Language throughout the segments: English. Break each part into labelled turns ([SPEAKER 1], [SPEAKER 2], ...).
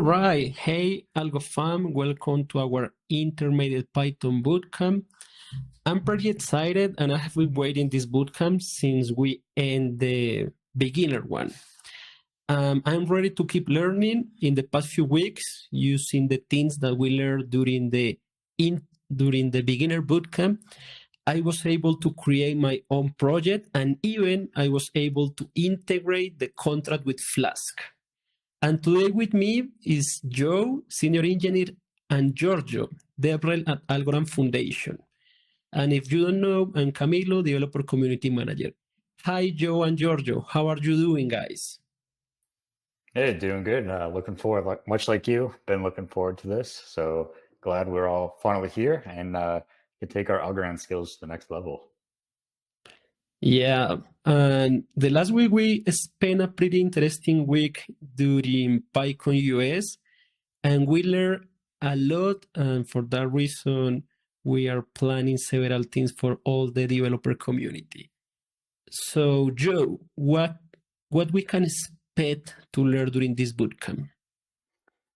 [SPEAKER 1] right. Hey, Algo fam. Welcome to our intermediate Python bootcamp. I'm pretty excited and I have been waiting this bootcamp since we end the beginner one. I'm ready to keep learning in the past few weeks using the things that we learned during the beginner bootcamp. I was able to create my own project and even I was able to integrate the contract with Flask. And today with me is Joe, Senior Engineer, and Giorgio, Devrel at Algorand Foundation. And if you don't know, I'm Camilo, Developer Community Manager. Hi, Joe and Giorgio. How are you doing, guys?
[SPEAKER 2] Hey, doing good. Looking forward, much like you, been looking forward to this. So glad we're all finally here and can take our Algorand skills to the next level.
[SPEAKER 1] Yeah, and the last week we spent a pretty interesting week during PyCon US, and we learned a lot. And for that reason, we are planning several things for all the developer community. So, Joe, what we can expect to learn during this bootcamp?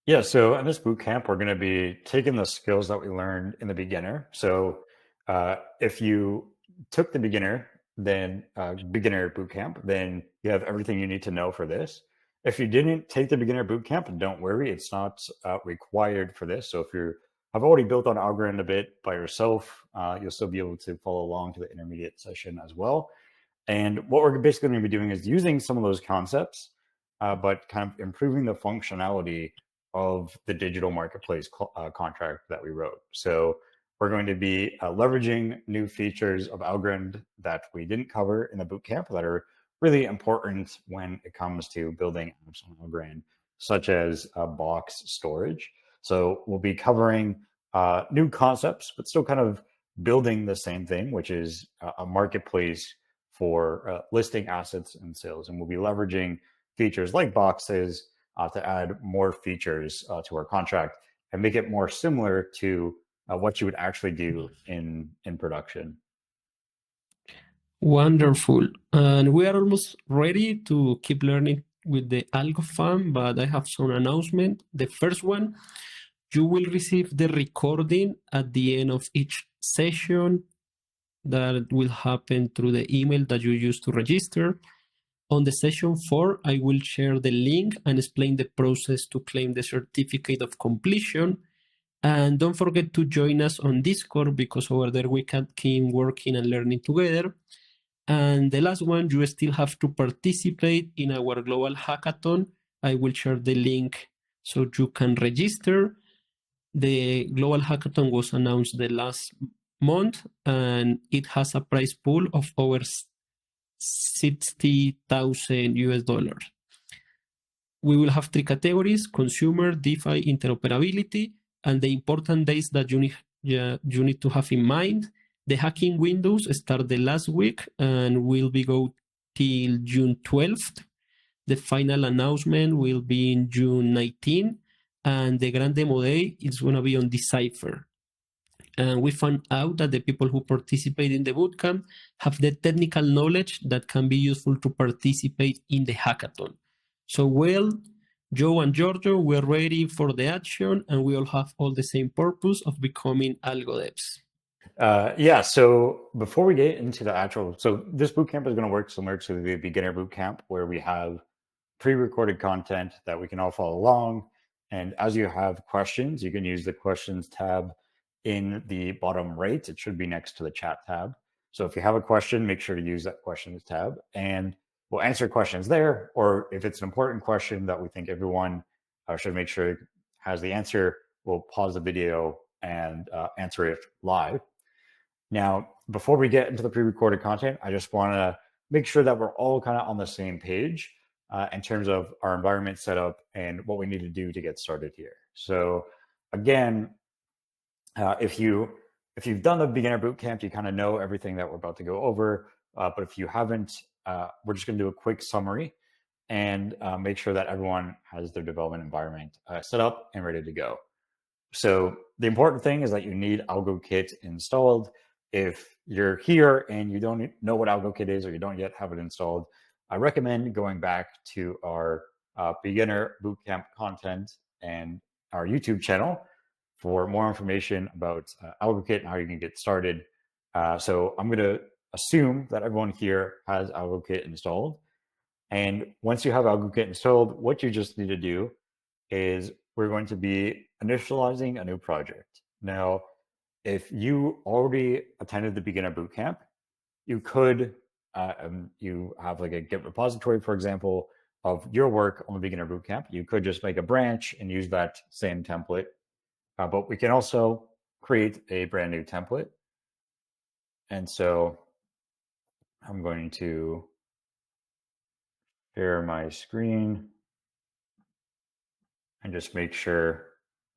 [SPEAKER 2] Yeah, so in this boot camp, we're going to be taking the skills that we learned in the beginner. So if you took the beginner boot camp, then you have everything you need to know for this. If you didn't take the beginner boot camp, don't worry, it's not required for this. So if you have already built on Algorand a bit by yourself, you'll still be able to follow along to the intermediate session as well. And what we're basically going to be doing is using some of those concepts, but kind of improving the functionality of the digital marketplace contract that we wrote. So we're going to be leveraging new features of Algorand that we didn't cover in the bootcamp that are really important when it comes to building apps on Algorand, such as box storage. So we'll be covering new concepts, but still kind of building the same thing, which is a marketplace for listing assets and sales. And we'll be leveraging features like boxes to add more features to our contract and make it more similar to what you would actually do in production.
[SPEAKER 1] Wonderful. And we are almost ready to keep learning with the Algo Farm, but I have some announcement. The first one, you will receive the recording at the end of each session that will happen through the email that you use to register. On the session 4, I will share the link and explain the process to claim the certificate of completion. And don't forget to join us on Discord because over there we can keep working and learning together. And the last one, you still have to participate in our global hackathon. I will share the link so you can register. The global hackathon was announced the last month and it has a prize pool of over 60,000 US dollars. We will have 3 categories: consumer, DeFi, interoperability, and the important dates that you need to have in mind. The hacking windows start the last week and will be go till June 12th. The final announcement will be in June 19th, and the grand demo day is going to be on Decipher. And we found out that the people who participate in the bootcamp have the technical knowledge that can be useful to participate in the hackathon. So, well, Joe and Giorgio, we're ready for the action, and we all have all the same purpose of becoming algo devs.
[SPEAKER 2] Yeah, so before we get into the so this bootcamp is going to work similar to the beginner bootcamp where we have pre-recorded content that we can all follow along. And as you have questions, you can use the questions tab in the bottom right. It should be next to the chat tab. So if you have a question, make sure to use that questions tab and we'll answer questions there. Or if it's an important question that we think everyone should make sure has the answer, we'll pause the video and answer it live. Now, before we get into the pre-recorded content, I just want to make sure that we're all kind of on the same page in terms of our environment setup and what we need to do to get started here. So again, if you've done the beginner bootcamp, you kind of know everything that we're about to go over. But if you haven't, we're just going to do a quick summary and make sure that everyone has their development environment set up and ready to go. So the important thing is that you need AlgoKit installed. If you're here and you don't know what AlgoKit is or you don't yet have it installed, I recommend going back to our beginner bootcamp content and our YouTube channel for more information about AlgoKit and how you can get started. So I'm going to assume that everyone here has AlgoKit installed. And once you have AlgoKit installed, what you just need to do is we're going to be initializing a new project. Now, if you already attended the beginner bootcamp, you could, you have like a Git repository, for example, of your work on the beginner bootcamp. You could just make a branch and use that same template. But we can also create a brand new template. And so I'm going to share my screen and just make sure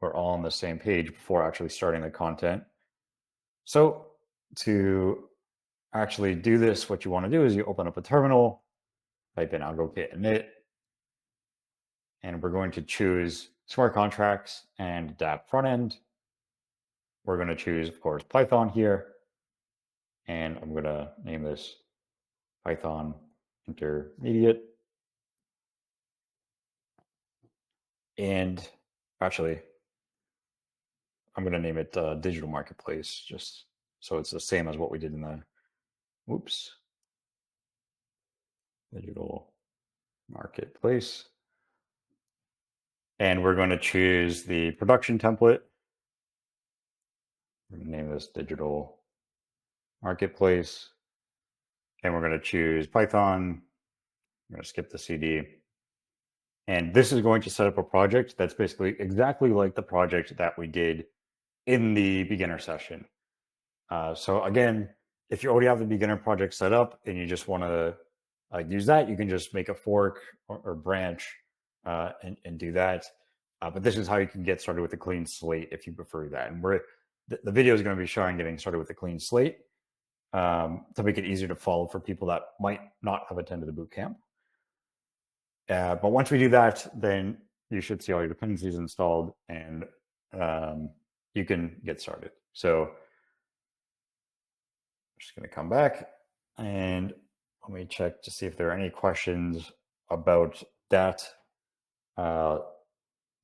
[SPEAKER 2] we're all on the same page before actually starting the content. So to actually do this, what you want to do is you open up a terminal, type in AlgoKit init, and we're going to choose smart contracts and dApp front end. We're going to choose, of course, Python here, and I'm going to name this Python Intermediate. And actually, I'm going to name it Digital Marketplace, just so it's the same as what we did in the, Digital Marketplace. And we're going to choose the production template. We're going to name this Digital Marketplace. And we're going to choose Python. I'm going to skip the CD. And this is going to set up a project that's basically exactly like the project that we did in the beginner session. So again, if you already have the beginner project set up and you just want to use that, you can just make a fork or branch and do that. But this is how you can get started with a clean slate if you prefer that. And the video is going to be showing getting started with a clean slate to make it easier to follow for people that might not have attended the bootcamp. But once we do that, then you should see all your dependencies installed and you can get started. So I'm just going to come back and let me check to see if there are any questions about that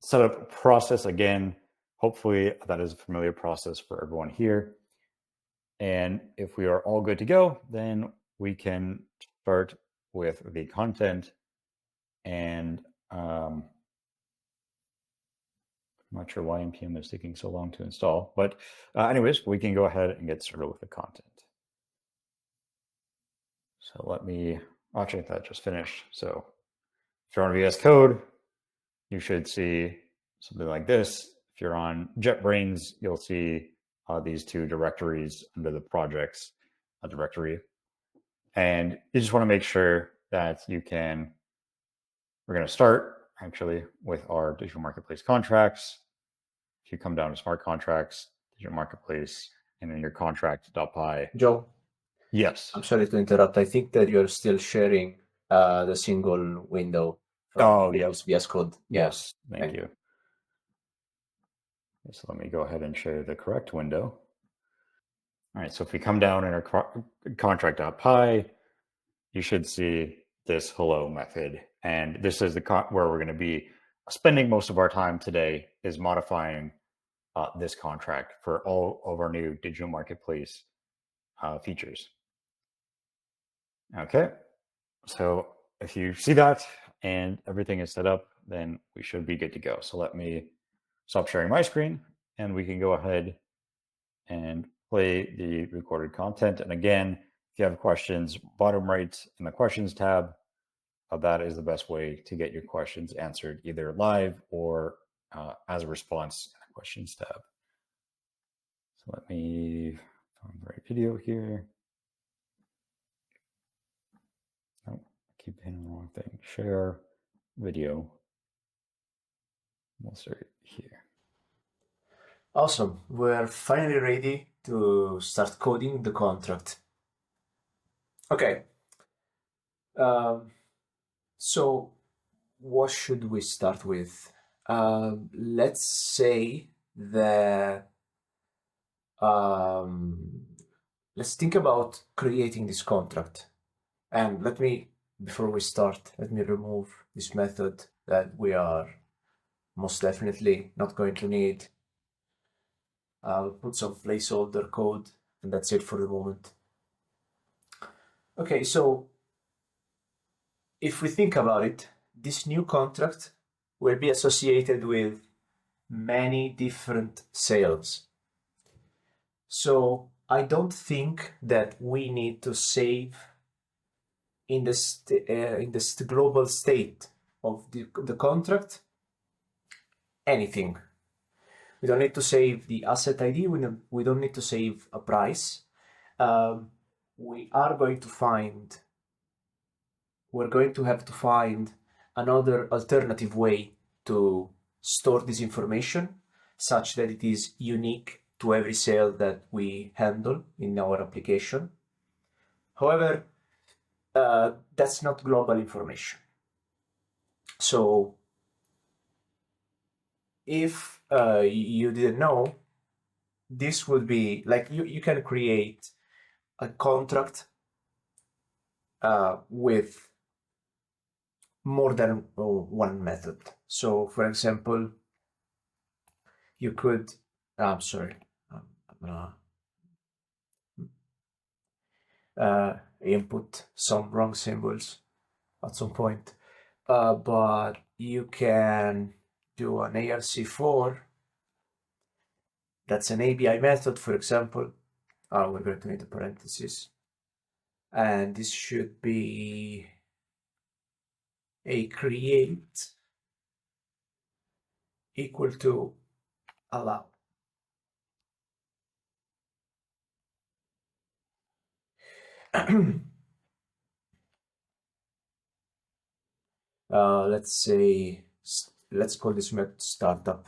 [SPEAKER 2] setup process. Again, hopefully that is a familiar process for everyone here. And if we are all good to go, then we can start with the content. And I'm not sure why NPM is taking so long to install, but anyways, we can go ahead and get started with the content. So let me, actually that just finished. So if you're on VS Code, you should see something like this. If you're on JetBrains, you'll see these two directories under the projects directory. And you just want to make sure that you can, we're going to start actually with our digital marketplace contracts. If you come down to smart contracts, digital marketplace, and then your contract.py.
[SPEAKER 3] Joe?
[SPEAKER 2] Yes.
[SPEAKER 3] I'm sorry to interrupt. I think that you're still sharing the single window from previous VS Code.
[SPEAKER 2] Yes, thank you. So let me go ahead and share the correct window. All right, so if we come down in our contract.py, you should see this hello method. And this is where we're going to be spending most of our time today, is modifying this contract for all of our new digital marketplace features. Okay, so if you see that and everything is set up, then we should be good to go. So let me stop sharing my screen and we can go ahead and play the recorded content. And again, if you have questions, bottom right in the questions tab, that is the best way to get your questions answered, either live or as a response in the questions tab. So let me find the right video here. Oh, I keep hitting the wrong thing. Share video. We'll start here.
[SPEAKER 3] Awesome. We're finally ready to start coding the contract. Okay. So what should we start with? Let's say that let's think about creating this contract. And before we start, let me remove this method that we are most definitely not going to need. I'll put some placeholder code, and that's it for the moment. Okay, so if we think about it, this new contract will be associated with many different sales. So I don't think that we need to save in this global state of the contract anything. We don't need to save the asset ID. We don't need to save a price. We are going to find. We're going to have to find another alternative way to store this information such that it is unique to every sale that we handle in our application. However, that's not global information. So if you didn't know, this would be like you can create a contract with more than one method. So for example, you could, I'm sorry, I'm gonna input some wrong symbols at some point, but you can do an ARC4. That's an ABI method, for example. We're going to need a parenthesis, and this should be a create equal to allow. Let's say, let's call this method startup.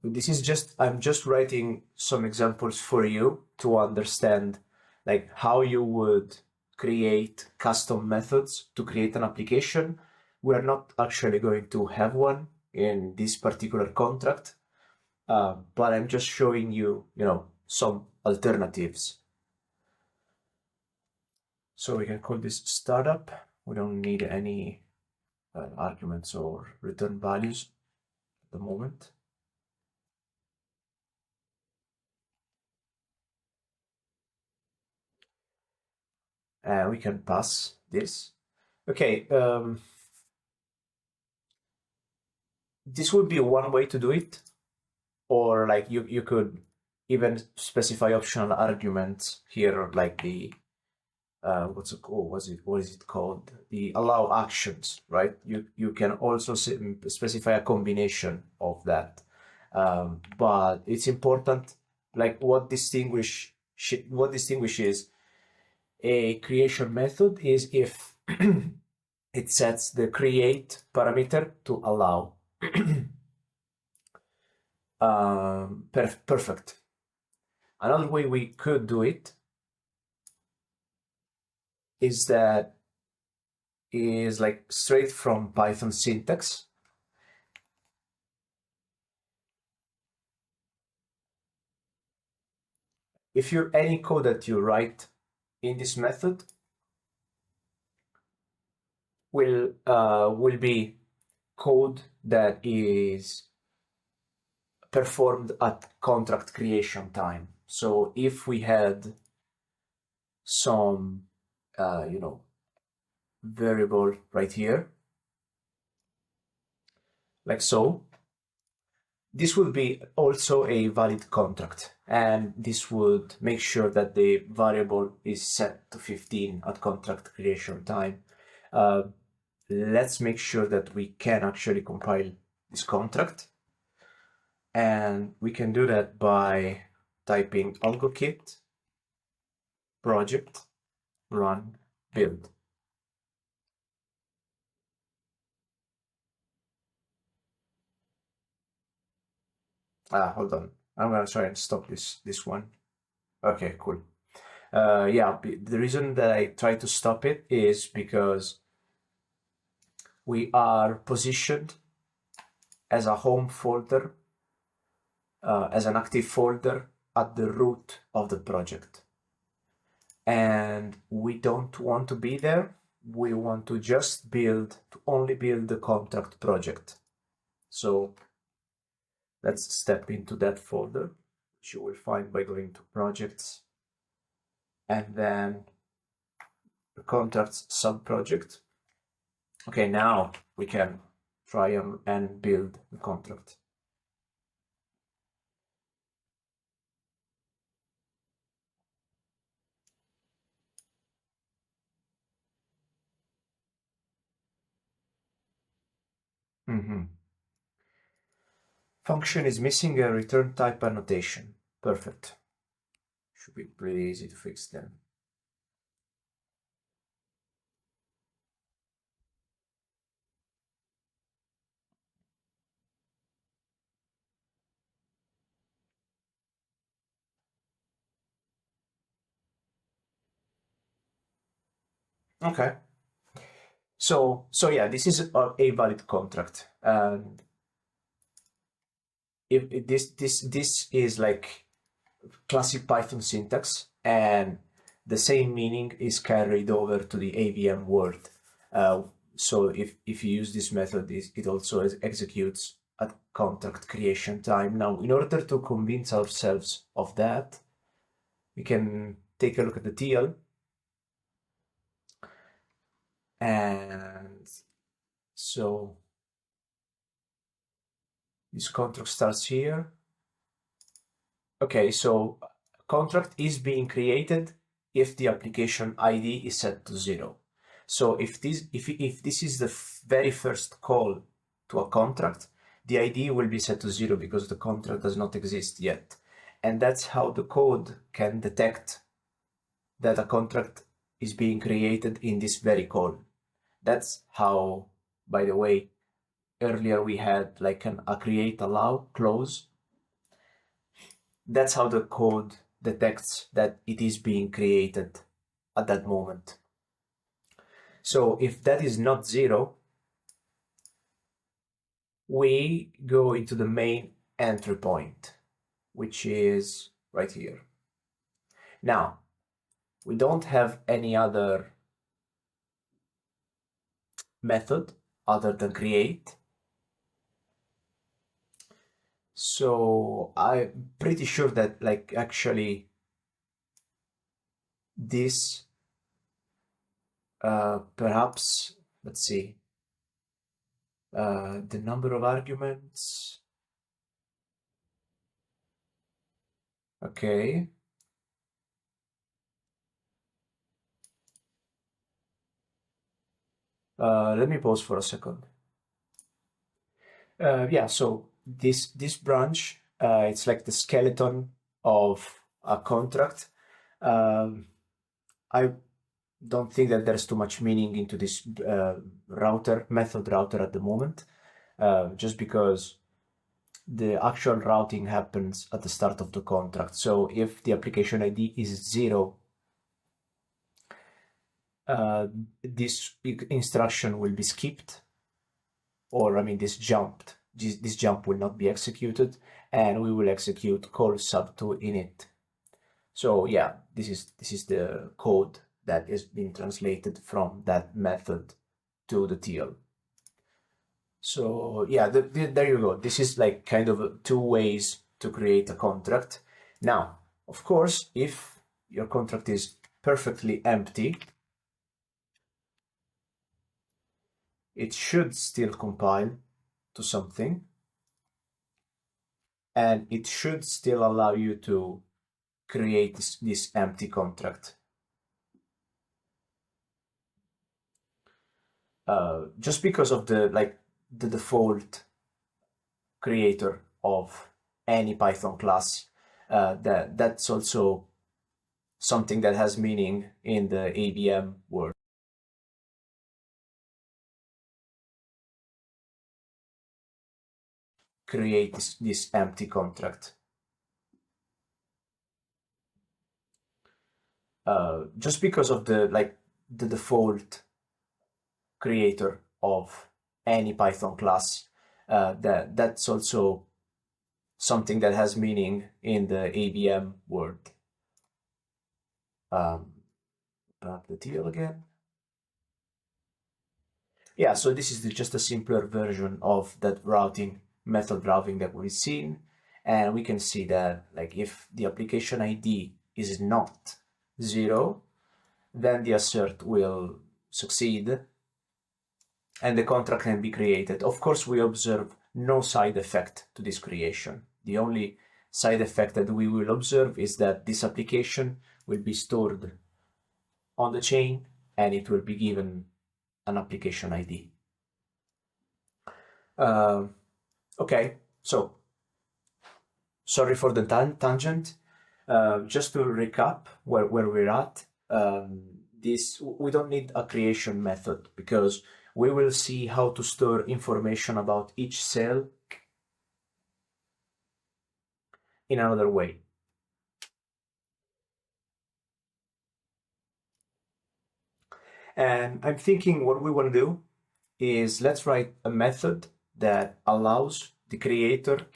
[SPEAKER 3] This is just, I'm just writing some examples for you to understand like how you would create custom methods to create an application. We're not actually going to have one in this particular contract, but I'm just showing you, some alternatives. So we can call this startup. We don't need any arguments or return values at the moment. We can pass this. Okay, this would be one way to do it, or like you could even specify optional arguments here, like the what is it called? The allow actions, right? You can also specify a combination of that, but it's important. Like what distinguishes a creation method is if it sets the create parameter to allow. Perfect. Another way we could do it is like straight from Python syntax. If any code that you write in this method will be code that is performed at contract creation time. So if we had some variable right here, like so, this would be also a valid contract, and this would make sure that the variable is set to 15 at contract creation time. Let's make sure that we can actually compile this contract, and we can do that by typing algokit project run build. Hold on. I'm gonna try and stop this one. Okay, cool. Yeah, the reason that I try to stop it is because we are positioned as a home folder, as an active folder at the root of the project. And we don't want to be there. We want to just only build the contract project. So let's step into that folder, which you will find by going to projects and then the contracts subproject. Okay, now we can try and build the contract. Function is missing a return type annotation. Perfect. Should be pretty easy to fix then. Okay. So yeah, this is a valid contract, and if this is like classic Python syntax, and the same meaning is carried over to the AVM world. So if you use this method, it also executes at contract creation time. Now, in order to convince ourselves of that, we can take a look at the TL. And so this contract starts here. Okay, so contract is being created if the application ID is set to 0. So if this is the very first call to a contract, the ID will be set to 0 because the contract does not exist yet. And that's how the code can detect that a contract is being created in this very call. That's how, by the way, earlier we had like a create allow clause. That's how the code detects that it is being created at that moment. So if that is not 0, we go into the main entry point, which is right here. Now, we don't have any other method other than create. So I'm pretty sure that like actually this perhaps, let's see, the number of arguments. Okay. Let me pause for a second. Yeah, so this branch, it's like the skeleton of a contract. I don't think that there's too much meaning into this method router at the moment, just because the actual routing happens at the start of the contract. So if the application ID is 0, this instruction will be skipped, or I mean this jump will not be executed, and we will execute call sub2 init. So yeah, this is the code that is being translated from that method to the TL. So yeah, there you go. This is like kind of 2 ways to create a contract. Now, of course, if your contract is perfectly empty, it should still compile to something, and it should still allow you to create this empty contract. Just because of the default creator of any Python class, that's also something that has meaning in the AVM world. Create this empty contract. Just because of the default creator of any Python class, that's also something that has meaning in the AVM world. Back the TL again. Yeah, so this is just a simpler version of that routing, method routing that we've seen. And we can see that like if the application ID is not 0, then the assert will succeed and the contract can be created. Of course, we observe no side effect to this creation. The only side effect that we will observe is that this application will be stored on the chain and it will be given an application ID. Okay, so sorry for the tangent. Just to recap where we're at, we don't need a creation method because we will see how to store information about each cell in another way. And I'm thinking what we want to do is let's write a method that allows the creator,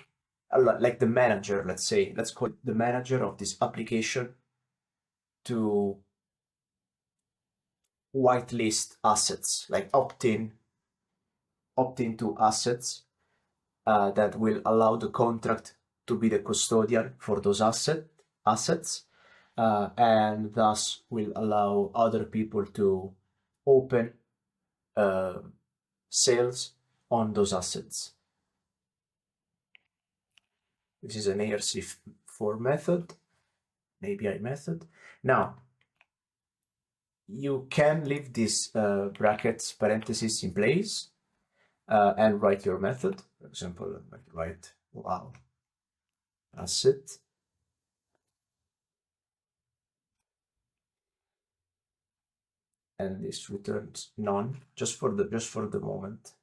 [SPEAKER 3] like the manager, let's say, let's call it the manager of this application, to whitelist assets, like opt into assets that will allow the contract to be the custodian for those assets, and thus will allow other people to open sales on those assets. This is an ERC4 method, an API method. Now, you can leave these brackets, parentheses in place and write your method. For example, write wow asset. And this returns none just for the moment.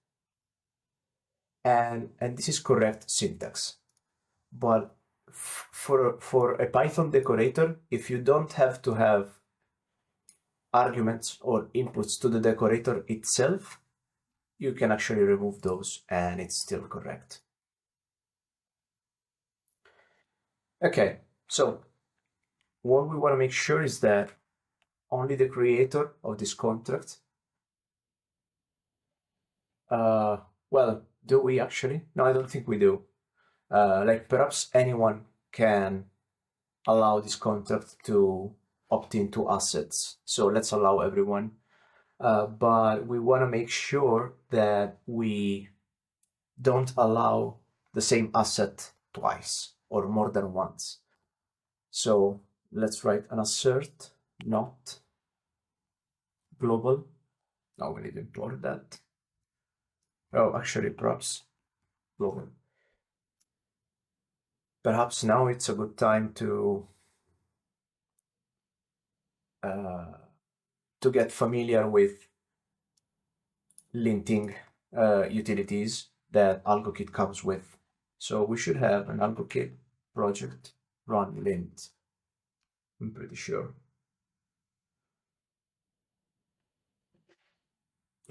[SPEAKER 3] And this is correct syntax. But for a Python decorator, if you don't have to have arguments or inputs to the decorator itself, you can actually remove those and it's still correct. Okay, so what we want to make sure is that only the creator of this contract, well, do we actually? No, I don't think we do. Like perhaps anyone can allow this contract to opt into assets. So let's allow everyone. But we want to make sure that we don't allow the same asset twice or more than once. So let's write an assert not global. Now we need to import that. Oh, actually, perhaps global. Perhaps now it's a good time to get familiar with linting utilities that AlgoKit comes with. So we should have an AlgoKit project run lint. I'm pretty sure.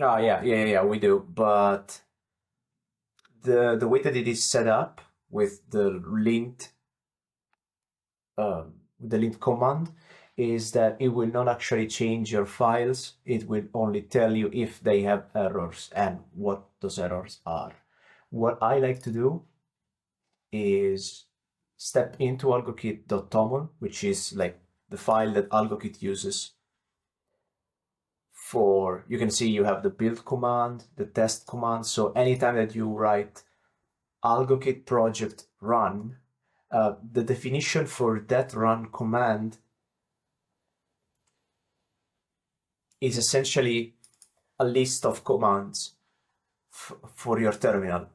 [SPEAKER 3] Oh yeah, we do. But the way that it is set up with the lint command is that it will not actually change your files. It will only tell you if they have errors and what those errors are. What I like to do is step into algokit.toml, which is like the file that AlgoKit uses for, you can see you have the build command, the test command. So anytime that you write AlgoKit project run, the definition for that run command is essentially a list of commands for your terminal,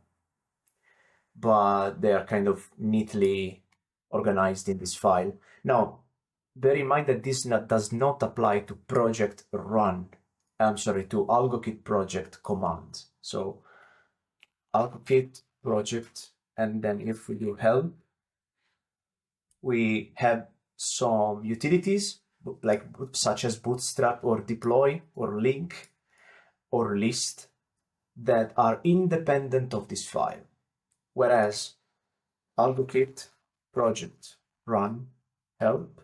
[SPEAKER 3] but they are kind of neatly organized in this file. Now, bear in mind that this does not apply to project run. I'm sorry, to AlgoKit project commands. So AlgoKit project, and then if we do help, we have some utilities like such as bootstrap or deploy or link or list that are independent of this file. Whereas AlgoKit project run help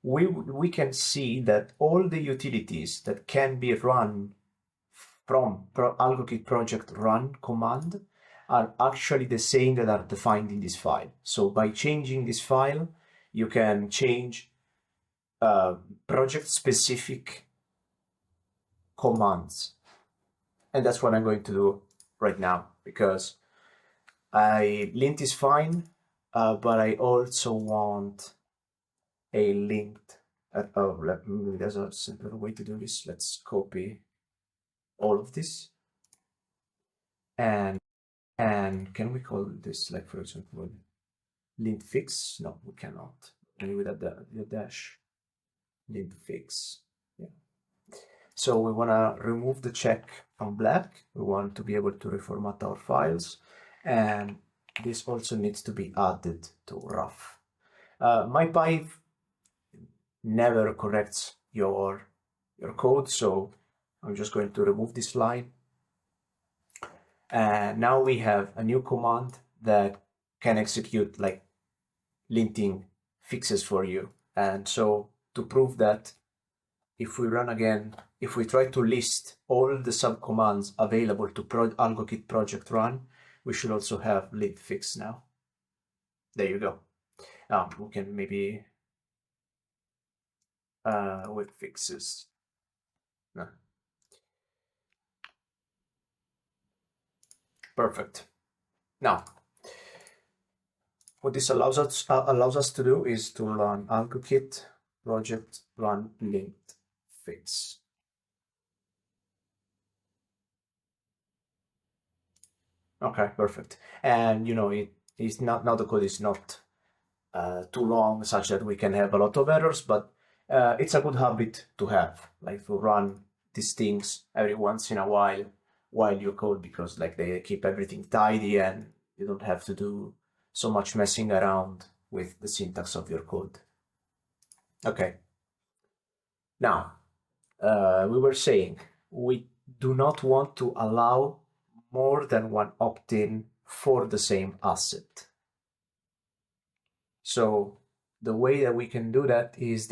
[SPEAKER 3] we can see that all the utilities that can be run from AlgoKit project run command are actually the same that are defined in this file. So by changing this file, you can change project specific commands. And that's what I'm going to do right now, because lint is fine, but I also want a linked. There's a simpler way to do this. Let's copy all of this, and can we call this, like, for example, lint fix? No, we cannot. Only with the dash. Lint fix. Yeah. So we want to remove the check from black. We want to be able to reformat our files, and this also needs to be added to rough. MyPy never corrects your code, so I'm just going to remove this line. And now we have a new command that can execute like linting fixes for you. And so to prove that, if we run again, if we try to list all the subcommands available to AlgoKit project run, we should also have lint fix now. There you go. Now we can maybe with fixes. No. Perfect. Now, what this allows us to do is to run AlgoKit project run lint fix. Okay, perfect. And you know, it is not, now the code is not too long, such that we can have a lot of errors, but it's a good habit to have, like to run these things every once in a while you code, because like they keep everything tidy and you don't have to do so much messing around with the syntax of your code. Okay. Now, we were saying we do not want to allow more than one opt-in for the same asset. So the way that we can do that is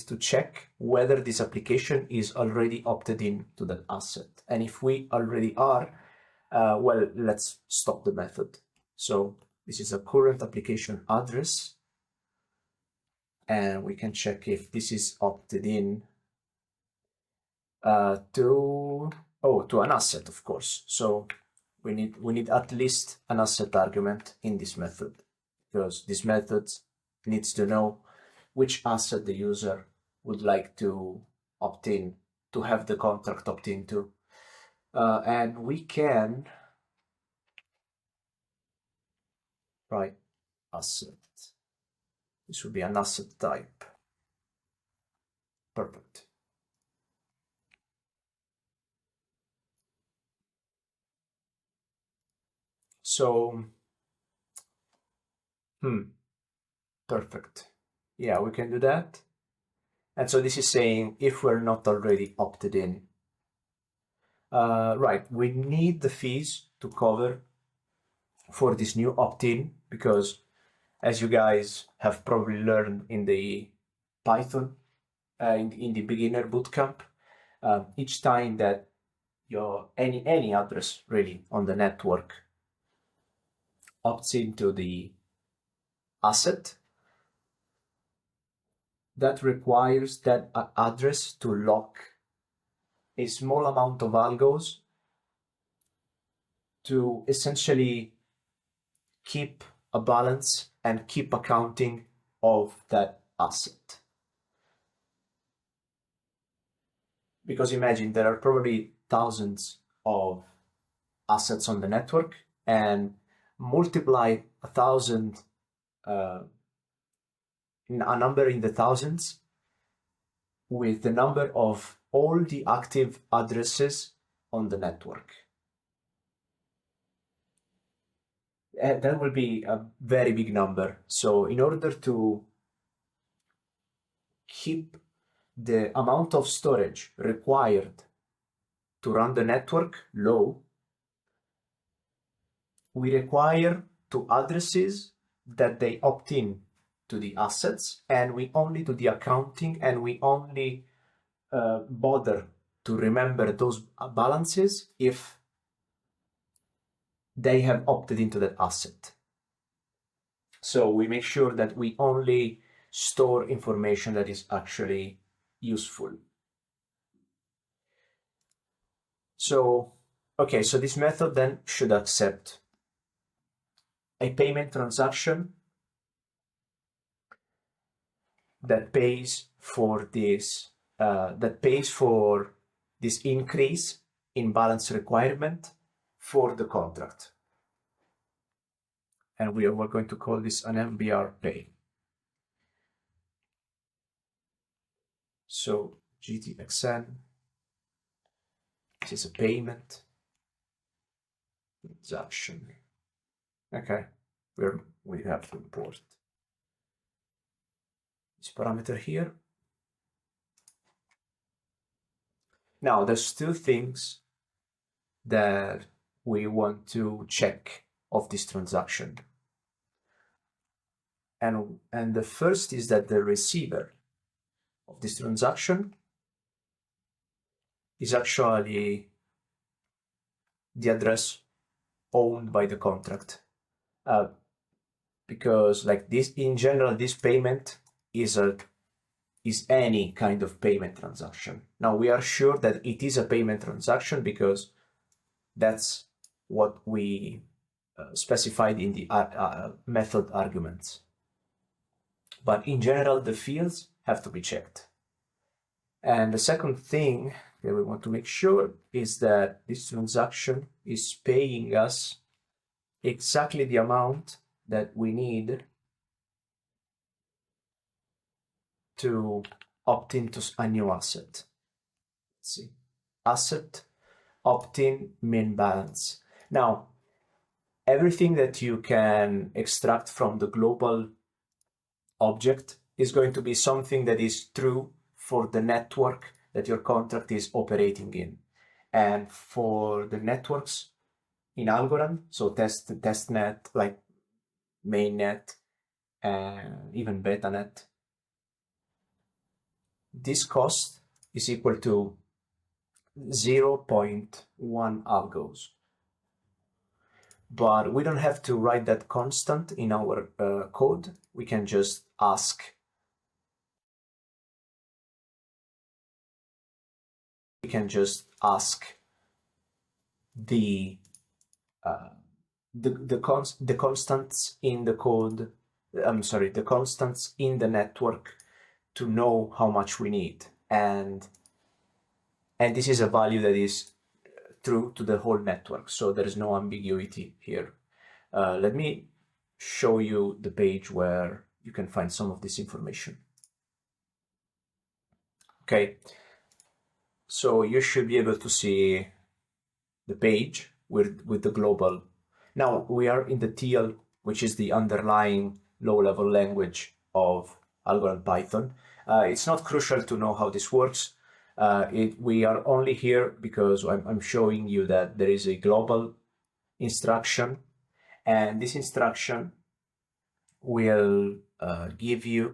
[SPEAKER 3] to check whether this application is already opted in to that asset. And if we already are, well, let's stop the method. So this is a current application address, and we can check if this is opted in to an asset, of course. So we need at least an asset argument in this method, because this method needs to know which asset the user would like to opt in, to have the contract opt into. And we can write asset. This would be an asset type. Perfect. So, perfect. Yeah, we can do that. And so this is saying if we're not already opted in. Right, we need the fees to cover for this new opt-in, because as you guys have probably learned in the Python, in the beginner bootcamp, each time that your any address really on the network opts into the asset, that requires that address to lock a small amount of algos to essentially keep a balance and keep accounting of that asset. Because imagine there are probably thousands of assets on the network, and multiply 1,000, a number in the thousands, with the number of all the active addresses on the network. And that will be a very big number. So in order to keep the amount of storage required to run the network low, we require to addresses that they opt in to the assets, and we only do the accounting, and we only bother to remember those balances if they have opted into that asset. So we make sure that we only store information that is actually useful. So, okay, so this method then should accept a payment transaction that pays for this increase in balance requirement for the contract. And we're going to call this an MBR pay. So GTXN, this is a payment transaction. Okay, we have to import this parameter here. Now there's two things that we want to check of this transaction. And the first is that the receiver of this transaction is actually the address owned by the contract. Because like this, in general, this payment is any kind of payment transaction. Now we are sure that it is a payment transaction because that's what we specified in the method arguments. But in general, the fields have to be checked. And the second thing that we want to make sure is that this transaction is paying us exactly the amount that we need to opt into a new asset. Let's see. Asset, opt-in, min balance. Now, everything that you can extract from the global object is going to be something that is true for the network that your contract is operating in. And for the networks in Algorand, so testnet, like mainnet, and even betanet, this cost is equal to 0.1 algos. But we don't have to write that constant in our code. We can just ask. We can just ask the constants in the code. The constants in the network to know how much we need, and this is a value that is true to the whole network, so there is no ambiguity here. Let me show you the page where you can find some of this information. Okay, so you should be able to see the page with the global. Now we are in the TL, which is the underlying low-level language of Algorand Python. It's not crucial to know how this works. We are only here because I'm showing you that there is a global instruction, and this instruction will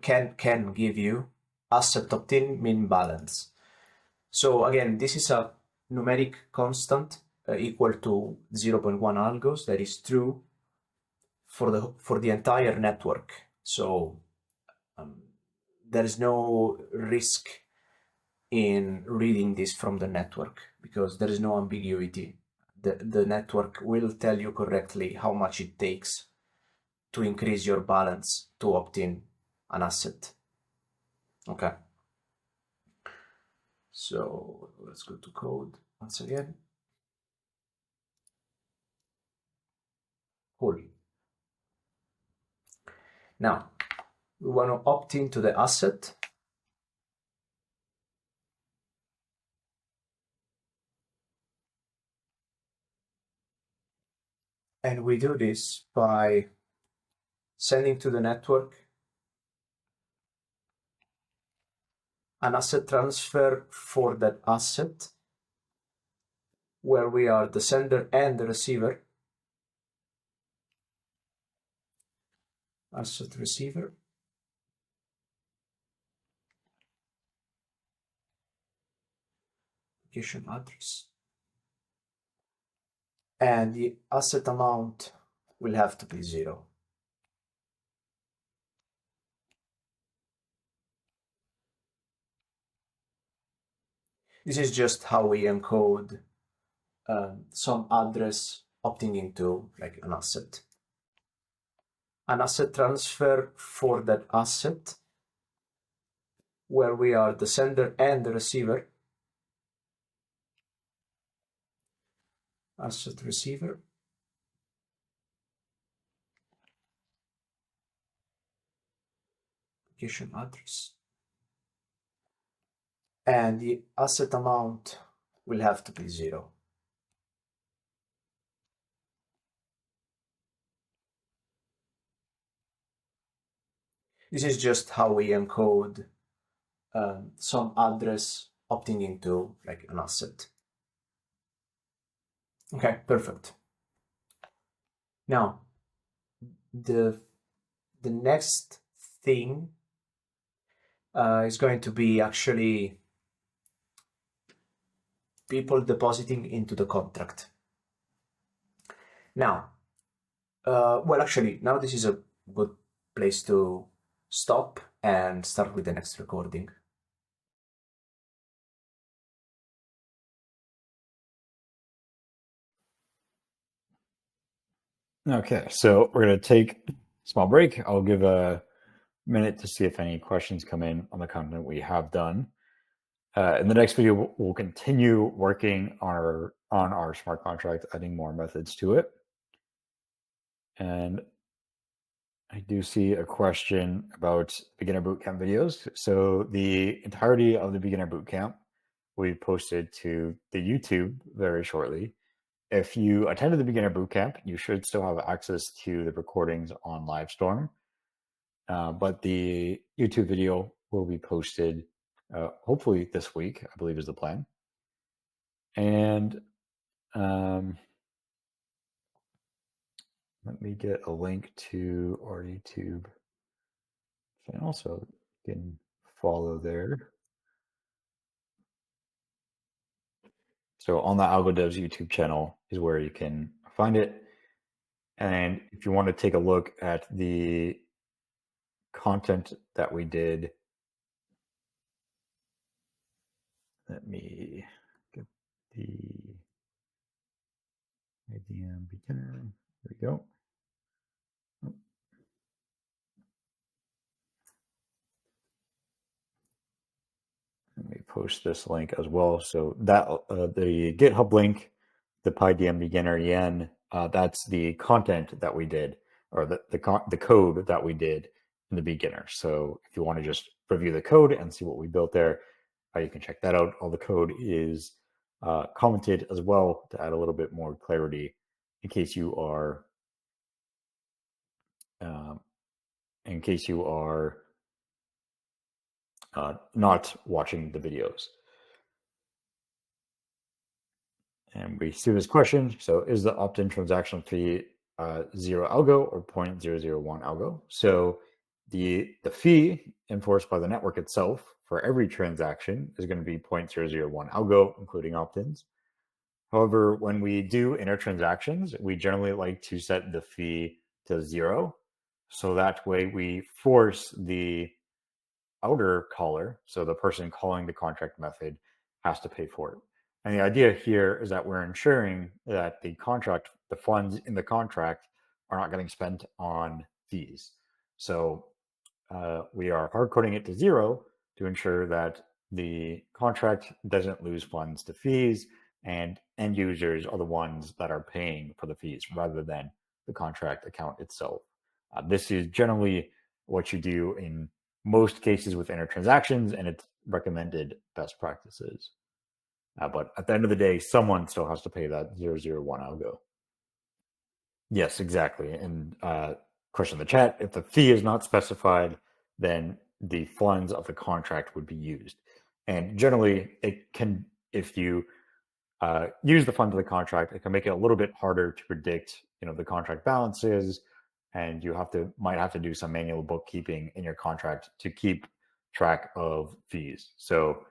[SPEAKER 3] can give you asset opt-in, min balance. So again, this is a numeric constant equal to 0.1 algos. That is true for the entire network. So there is no risk in reading this from the network because there is no ambiguity. The network will tell you correctly how much it takes to increase your balance to opt in an asset. Okay. So let's go to code once again. Cool. Now we want to opt into the asset. And we do this by sending to the network an asset transfer for that asset where we are the sender and the receiver. Asset receiver. application address. And the asset amount will have to be 0. This is just how we encode some address opting into like an asset. An asset transfer for that asset where we are the sender and the receiver. Asset receiver. Application address. And the asset amount will have to be 0. This is just how we encode some address opting into like an asset. Okay, perfect. Now, the next thing is going to be actually people depositing into the contract. Now, well, actually, now this is a good place to stop and start with the next recording.
[SPEAKER 2] Okay, so we're going to take a small break. I'll give a minute to see if any questions come in on the content we have done. In the next video, we'll continue working on our smart contract, adding more methods to it. And I do see a question about beginner bootcamp videos. So the entirety of the beginner bootcamp will be posted to the YouTube very shortly. If you attended the beginner bootcamp, you should still have access to the recordings on Livestorm. But the YouTube video will be posted hopefully this week, I believe is the plan. And let me get a link to our YouTube channel so you can follow there. So on the AlgoDevs YouTube channel is where you can find it. And if you want to take a look at the content that we did, let me get the IDM beginner. There we go. Let me post this link as well. So that the GitHub link, the PyDM beginner yen, that's the content that we did, or the code that we did in the beginner. So if you want to just review the code and see what we built there, you can check that out. All the code is commented as well to add a little bit more clarity in case you are not watching the videos. And we see this question. So is the opt-in transaction fee 0 algo or 0.001 algo? So the fee enforced by the network itself for every transaction is going to be 0.001 algo, including opt-ins. However, when we do inner transactions, we generally like to set the fee to 0. So that way we force the outer caller, so the person calling the contract method, has to pay for it. And the idea here is that we're ensuring that the funds in the contract are not getting spent on fees. So we are hard coding it to 0 to ensure that the contract doesn't lose funds to fees, and end users are the ones that are paying for the fees rather than the contract account itself. This is generally what you do in most cases with inner transactions, and it's recommended best practices. But at the end of the day, someone still has to pay that 001 algo. Yes, exactly. And question in the chat, if the fee is not specified, then the funds of the contract would be used. And generally, it can, if you use the funds of the contract, it can make it a little bit harder to predict, the contract balances, and you might have to do some manual bookkeeping in your contract to keep track of fees. So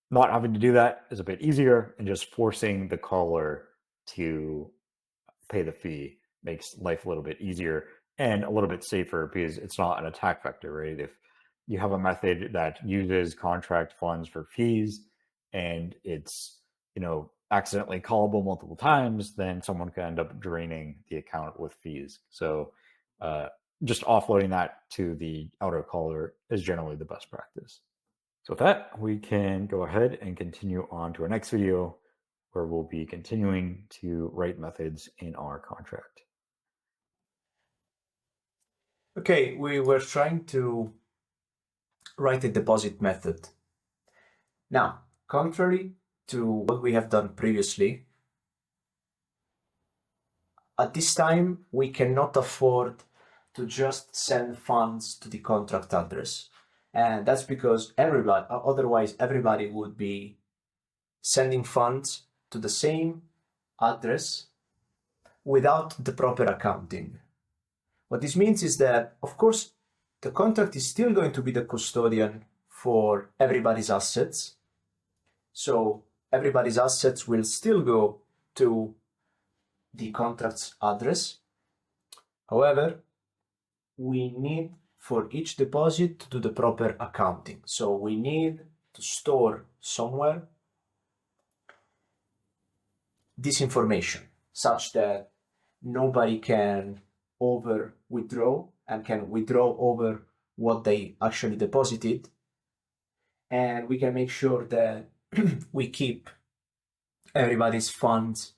[SPEAKER 2] not having to do that is a bit easier, and just forcing the caller to pay the fee makes life a little bit easier and a little bit safer because it's not an attack vector, right? If you have a method that uses contract funds for fees and it's, accidentally callable multiple times, then someone can end up draining the account with fees. So just offloading that to the autocaller is generally the best practice. So with that, we can go ahead and continue on to our next video, where we'll be continuing to write methods in our contract.
[SPEAKER 3] Okay, we were trying to write a deposit method. Now, contrary to what we have done previously, at this time, we cannot afford to just send funds to the contract address. And that's because otherwise everybody would be sending funds to the same address without the proper accounting. What this means is that, of course, the contract is still going to be the custodian for everybody's assets. So everybody's assets will still go to the contract's address. However, we need for each deposit to do the proper accounting. So we need to store somewhere this information such that nobody can over withdraw and can withdraw over what they actually deposited. And we can make sure that we keep everybody's funds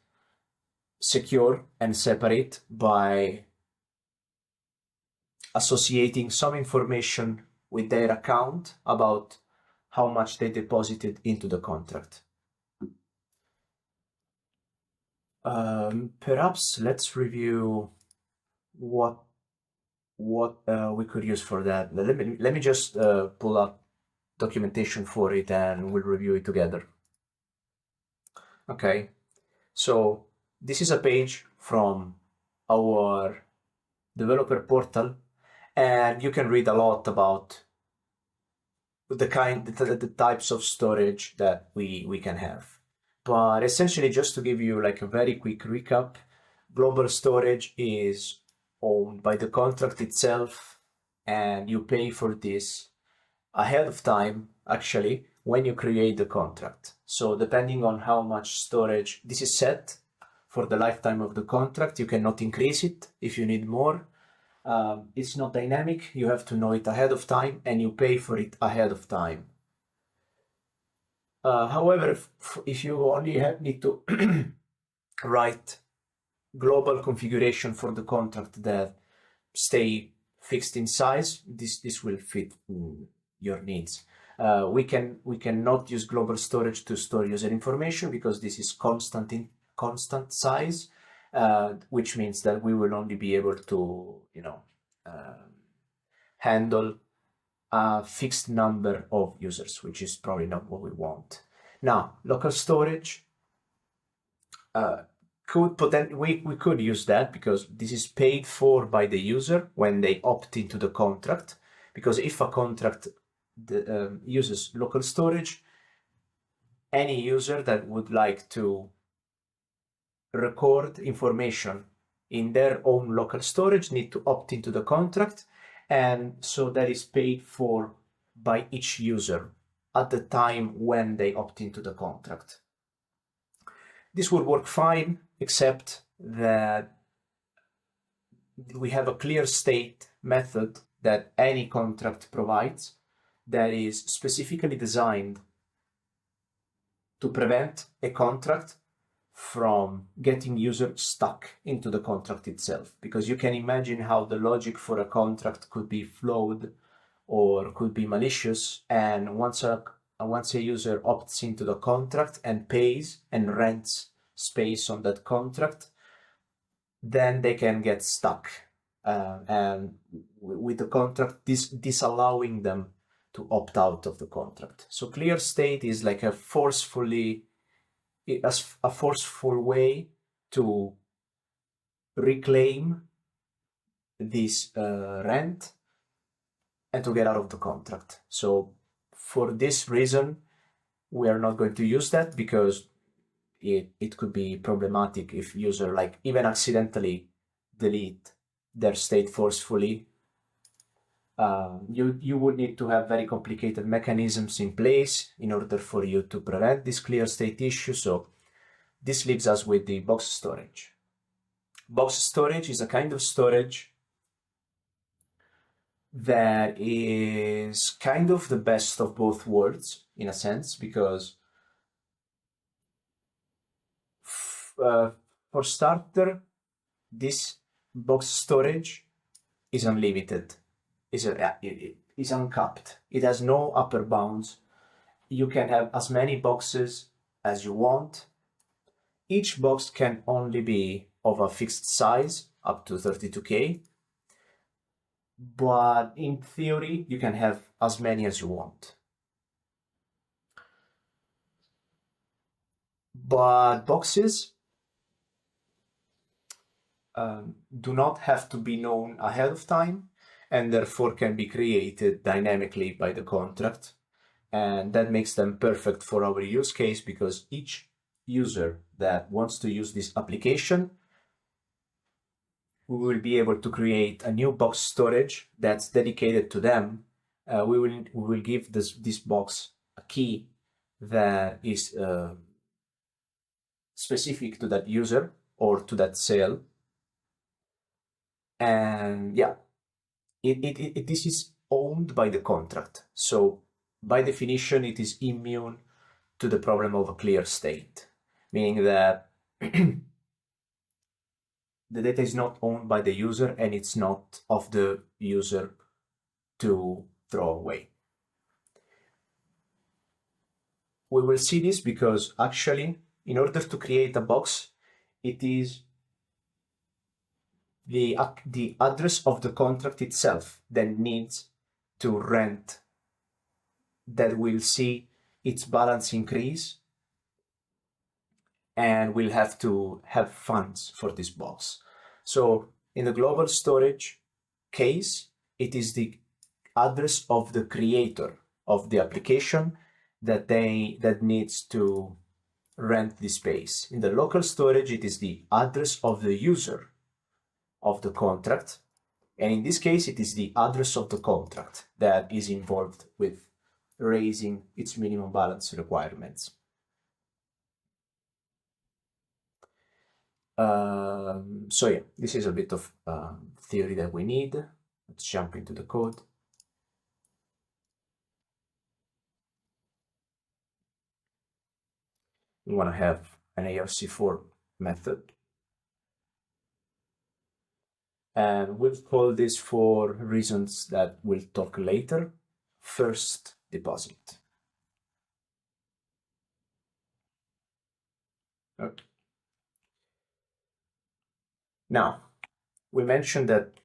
[SPEAKER 3] secure and separate by associating some information with their account about how much they deposited into the contract. Perhaps let's review what we could use for that. Let me just pull up documentation for it and we'll review it together. Okay, so this is a page from our developer portal, and you can read a lot about the types of storage that we can have. But essentially, just to give you like a very quick recap, global storage is owned by the contract itself, and you pay for this ahead of time, actually, when you create the contract. So depending on how much storage, this is set for the lifetime of the contract. You cannot increase it if you need more. It's not dynamic. You have to know it ahead of time, and you pay for it ahead of time. However, if you only need to write global configuration for the contract that stay fixed in size, this will fit your needs. We cannot use global storage to store user information because this is constant size, which means that we will only be able to handle a fixed number of users, which is probably not what we want. Now, local storage we could use that because this is paid for by the user when they opt into the contract. Because if a contract uses local storage, any user that would like to record information in their own local storage need to opt into the contract, and so that is paid for by each user at the time when they opt into the contract. This would work fine, except that we have a clear state method that any contract provides that is specifically designed to prevent a contract from getting users stuck into the contract itself. Because you can imagine how the logic for a contract could be flawed or could be malicious, and once a user opts into the contract and pays and rents space on that contract, then they can get stuck. And with the contract, disallowing them to opt out of the contract. So clear state is like a forceful way to reclaim this rent and to get out of the contract. So for this reason, we are not going to use that because it could be problematic if user like even accidentally delete their state forcefully. You would need to have very complicated mechanisms in place in order for you to prevent this clear state issue. So this leaves us with the box storage. Box storage is a kind of storage that is kind of the best of both worlds in a sense, because for starter, this box storage is unlimited, is uncapped. It has no upper bounds. You can have as many boxes as you want. Each box can only be of a fixed size, up to 32K. But in theory, you can have as many as you want. But boxes do not have to be known ahead of time, and therefore can be created dynamically by the contract. And that makes them perfect for our use case, because each user that wants to use this application, we will be able to create a new box storage that's dedicated to them. We will give this box a key that is specific to that user or to that cell. And yeah, this is owned by the contract. So by definition, it is immune to the problem of a clear state, meaning that the data is not owned by the user and it's not of the user to throw away. We will see this because actually, in order to create a box, it is the address of the contract itself that needs to rent, that will see its balance increase, and we'll have to have funds for this box. So in the global storage case, it is the address of the creator of the application that needs to rent the space. In the local storage, it is the address of the user of the contract. And in this case, it is the address of the contract that is involved with raising its minimum balance requirements. So yeah, this is a bit of theory that we need. Let's jump into the code. We want to have an ARC4 method. And we'll call this, for reasons that we'll talk later, first deposit. Okay. Now, we mentioned that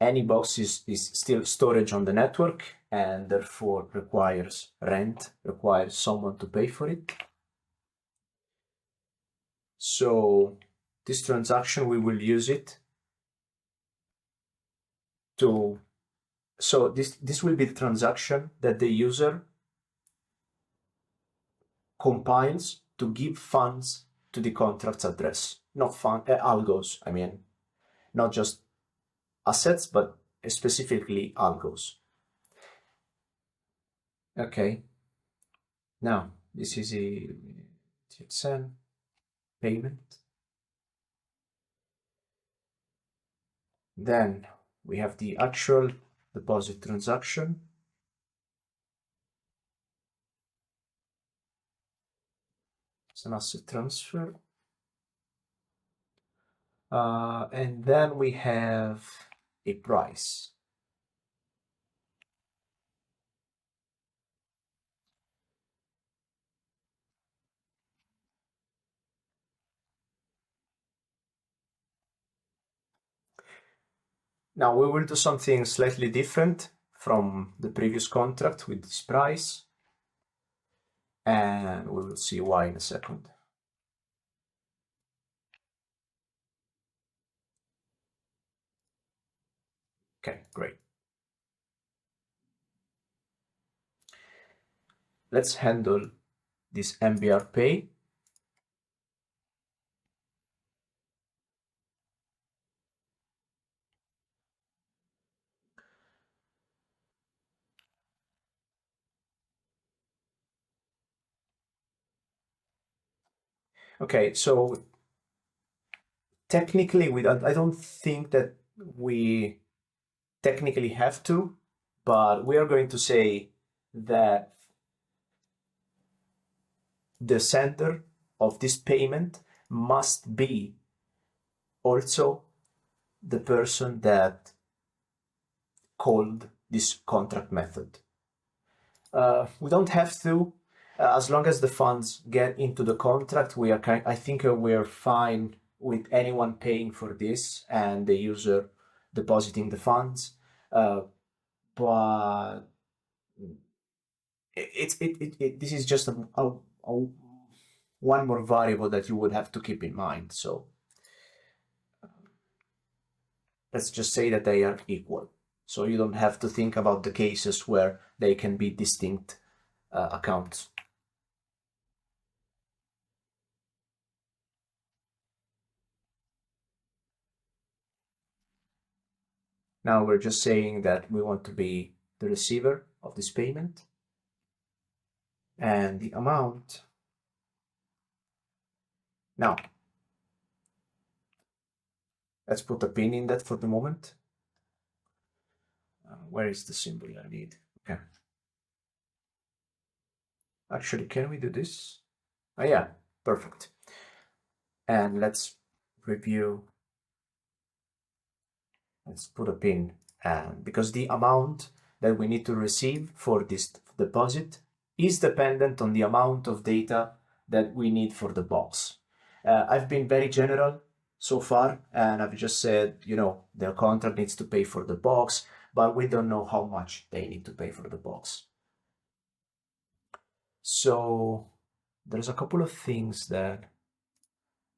[SPEAKER 3] any box is still storage on the network and therefore requires rent, requires someone to pay for it. So this transaction, we will use it to, so this will be the transaction that the user compiles to give funds to the contract's address, not algos, I mean, not just assets, but specifically algos. Okay, now this is a TXN payment. Then we have the actual deposit transaction. It's an asset transfer. And then we have a price. Now we will do something slightly different from the previous contract with this price, and we will see why in a second. Okay, great. Let's handle this MBR pay. Okay, so technically, I don't think that we technically have to, but we are going to say that the sender of this payment must be also the person that called this contract method. We don't have to, as long as the funds get into the contract. I think we're fine with anyone paying for this and the user depositing the funds. But this is just one more variable that you would have to keep in mind. So let's just say that they are equal. So you don't have to think about the cases where they can be distinct accounts. Now we're just saying that we want to be the receiver of this payment, and the amount. Now, let's put a pin in that for the moment. Where is the symbol I need? Okay. Actually, can we do this? Oh yeah, perfect. And let's review. Let's put a pin, because the amount that we need to receive for this deposit is dependent on the amount of data that we need for the box. I've been very general so far, and I've just said, the contract needs to pay for the box, but we don't know how much they need to pay for the box. So there's a couple of things that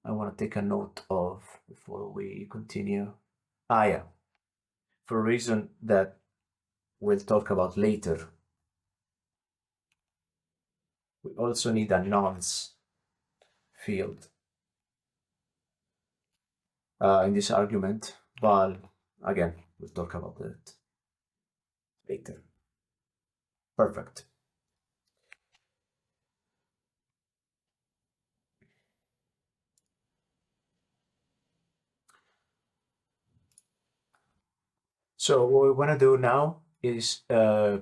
[SPEAKER 3] I want to take a note of before we continue. Yeah. For a reason that we'll talk about later, we also need a nonce field in this argument, but again, we'll talk about that later. Perfect. So what we want to do now is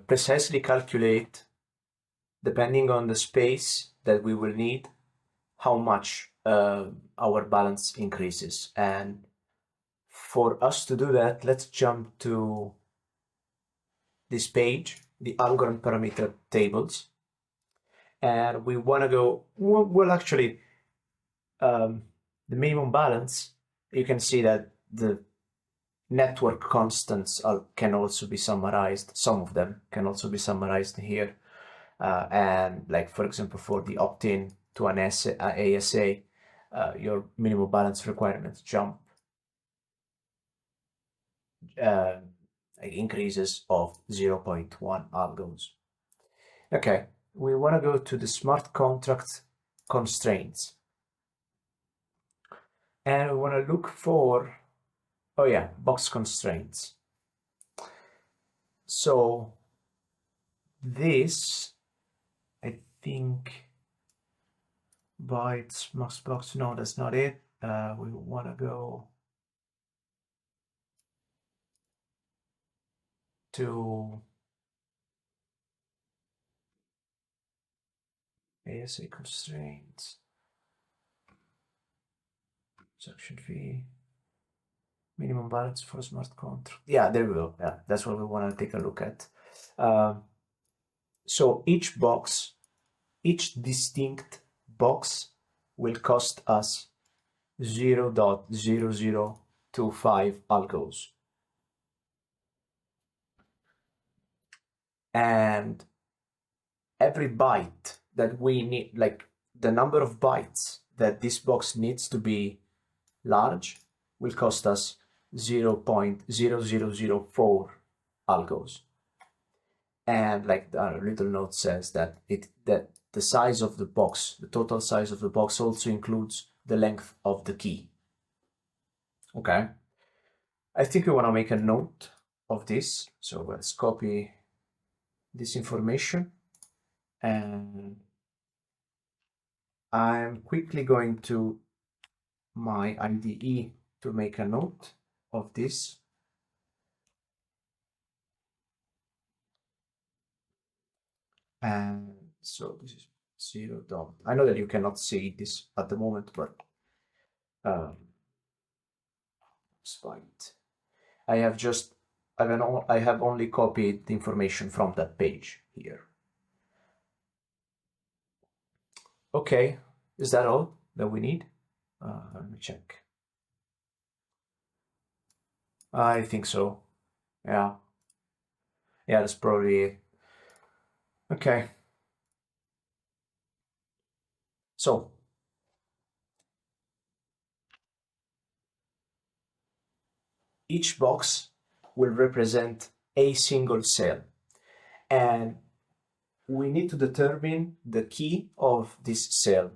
[SPEAKER 3] precisely calculate, depending on the space that we will need, how much our balance increases. And for us to do that, let's jump to this page, the algorithm parameter tables. And we want to go, well, actually, the minimum balance, you can see that the network constants can also be summarized. Some of them can also be summarized here. And like, for example, for the opt-in to an ASA, your minimum balance requirements jump increases of 0.1 algos. Okay, we want to go to the smart contract constraints. And we want to look for, box constraints. So this, I think, bytes max box, no, that's not it. We want to go to ASA constraints, section fee, minimum balance for smart contract. Yeah, there we go. Yeah, that's what we want to take a look at. So each distinct box will cost us 0.0025 algos. And every byte that we need, like the number of bytes that this box needs to be large, will cost us 0.0004 algos. And like our little note says that the size of the box, the total size of the box, also includes the length of the key. Okay. I think we want to make a note of this. So let's copy this information, and I'm quickly going to my IDE to make a note of this. And so this is 0 dot. I know that you cannot see this at the moment, but it's fine. I have only copied the information from that page here. Okay, is that all that we need? Let me check. I think so. Yeah, that's probably it. Okay. So each box will represent a single cell, and we need to determine the key of this cell.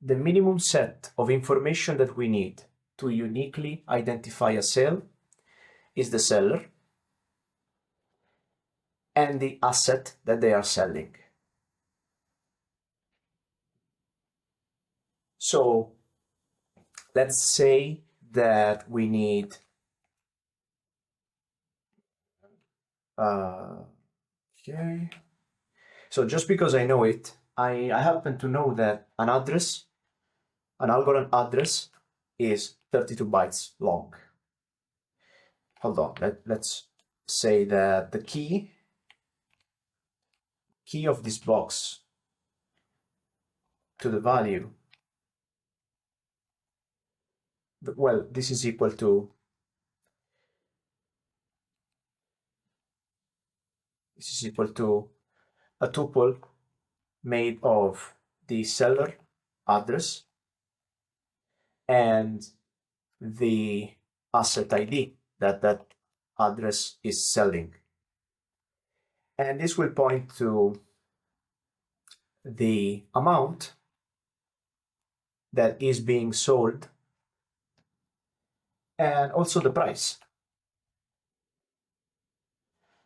[SPEAKER 3] The minimum set of information that we need to uniquely identify a cell is the seller and the asset that they are selling. So let's say that we need okay. So just because I know it, I happen to know that an algorithm address is 32 bytes long. Hold on, let's say that the key of this box to the value, well, this is equal to a tuple made of the seller address and the asset ID that address is selling. And this will point to the amount that is being sold and also the price.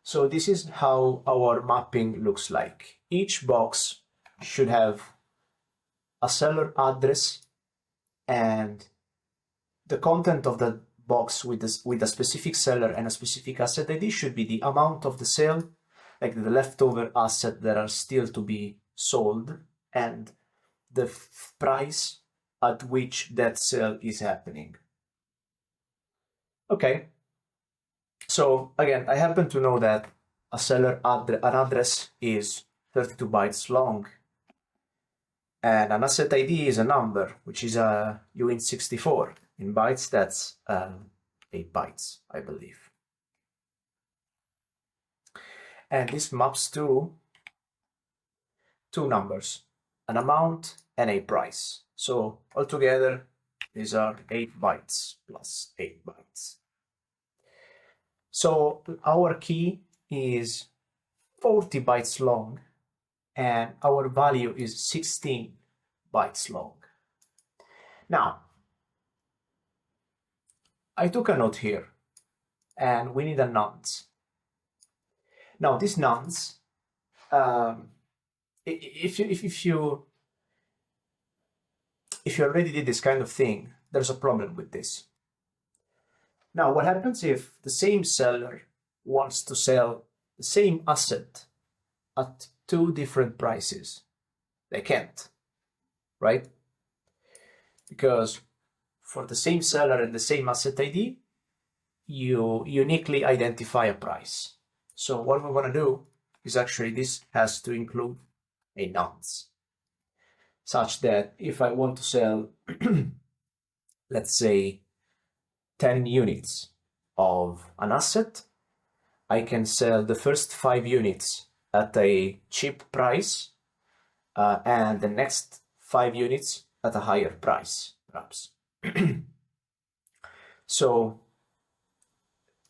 [SPEAKER 3] So this is how our mapping looks like. Each box should have a seller address, and the content of the box with a specific seller and a specific asset ID should be the amount of the sale, like the leftover asset that are still to be sold, and the price at which that sale is happening. Okay. So again, I happen to know that a seller an address is 32 bytes long, and an asset ID is a number, which is a uint64. In bytes, that's 8 bytes, I believe. And this maps to two numbers, an amount and a price. So altogether, these are 8 bytes plus 8 bytes. So our key is 40 bytes long, and our value is 16 bytes long. Now, I took a note here, and we need a nonce. Now, this nonce, if you already did this kind of thing, there's a problem with this. Now, what happens if the same seller wants to sell the same asset at two different prices? They can't, right? Because for the same seller and the same asset ID, you uniquely identify a price. So what we want to do is actually this has to include a nonce, such that if I want to sell, let's say, 10 units of an asset, I can sell the first 5 units at a cheap price, and the next 5 units at a higher price, perhaps. So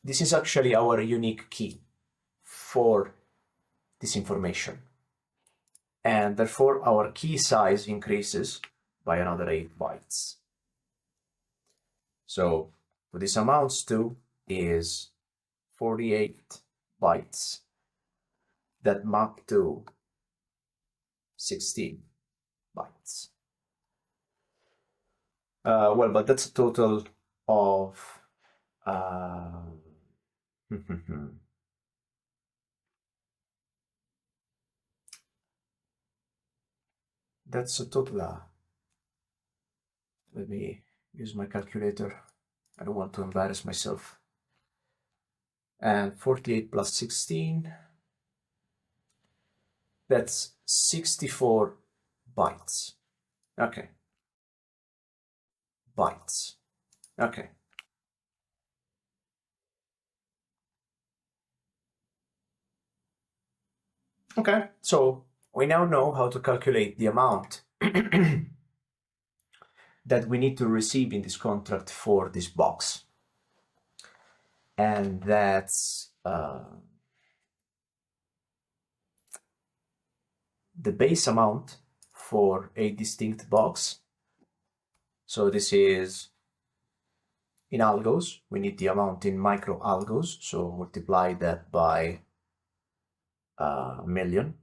[SPEAKER 3] this is actually our unique key for this information. and therefore our key size increases by another 8 bytes. So what this amounts to is 48 bytes that map to 16 bytes. Well, but that's a total of that's a total. Let me use my calculator. I don't want to embarrass myself. And 48 plus 16, that's 64 bytes. Okay. Bytes. Okay. Okay, so we now know how to calculate the amount that we need to receive in this contract for this box. And that's the base amount for a distinct box. So this is in algos. We need the amount in micro algos. So multiply that by a million.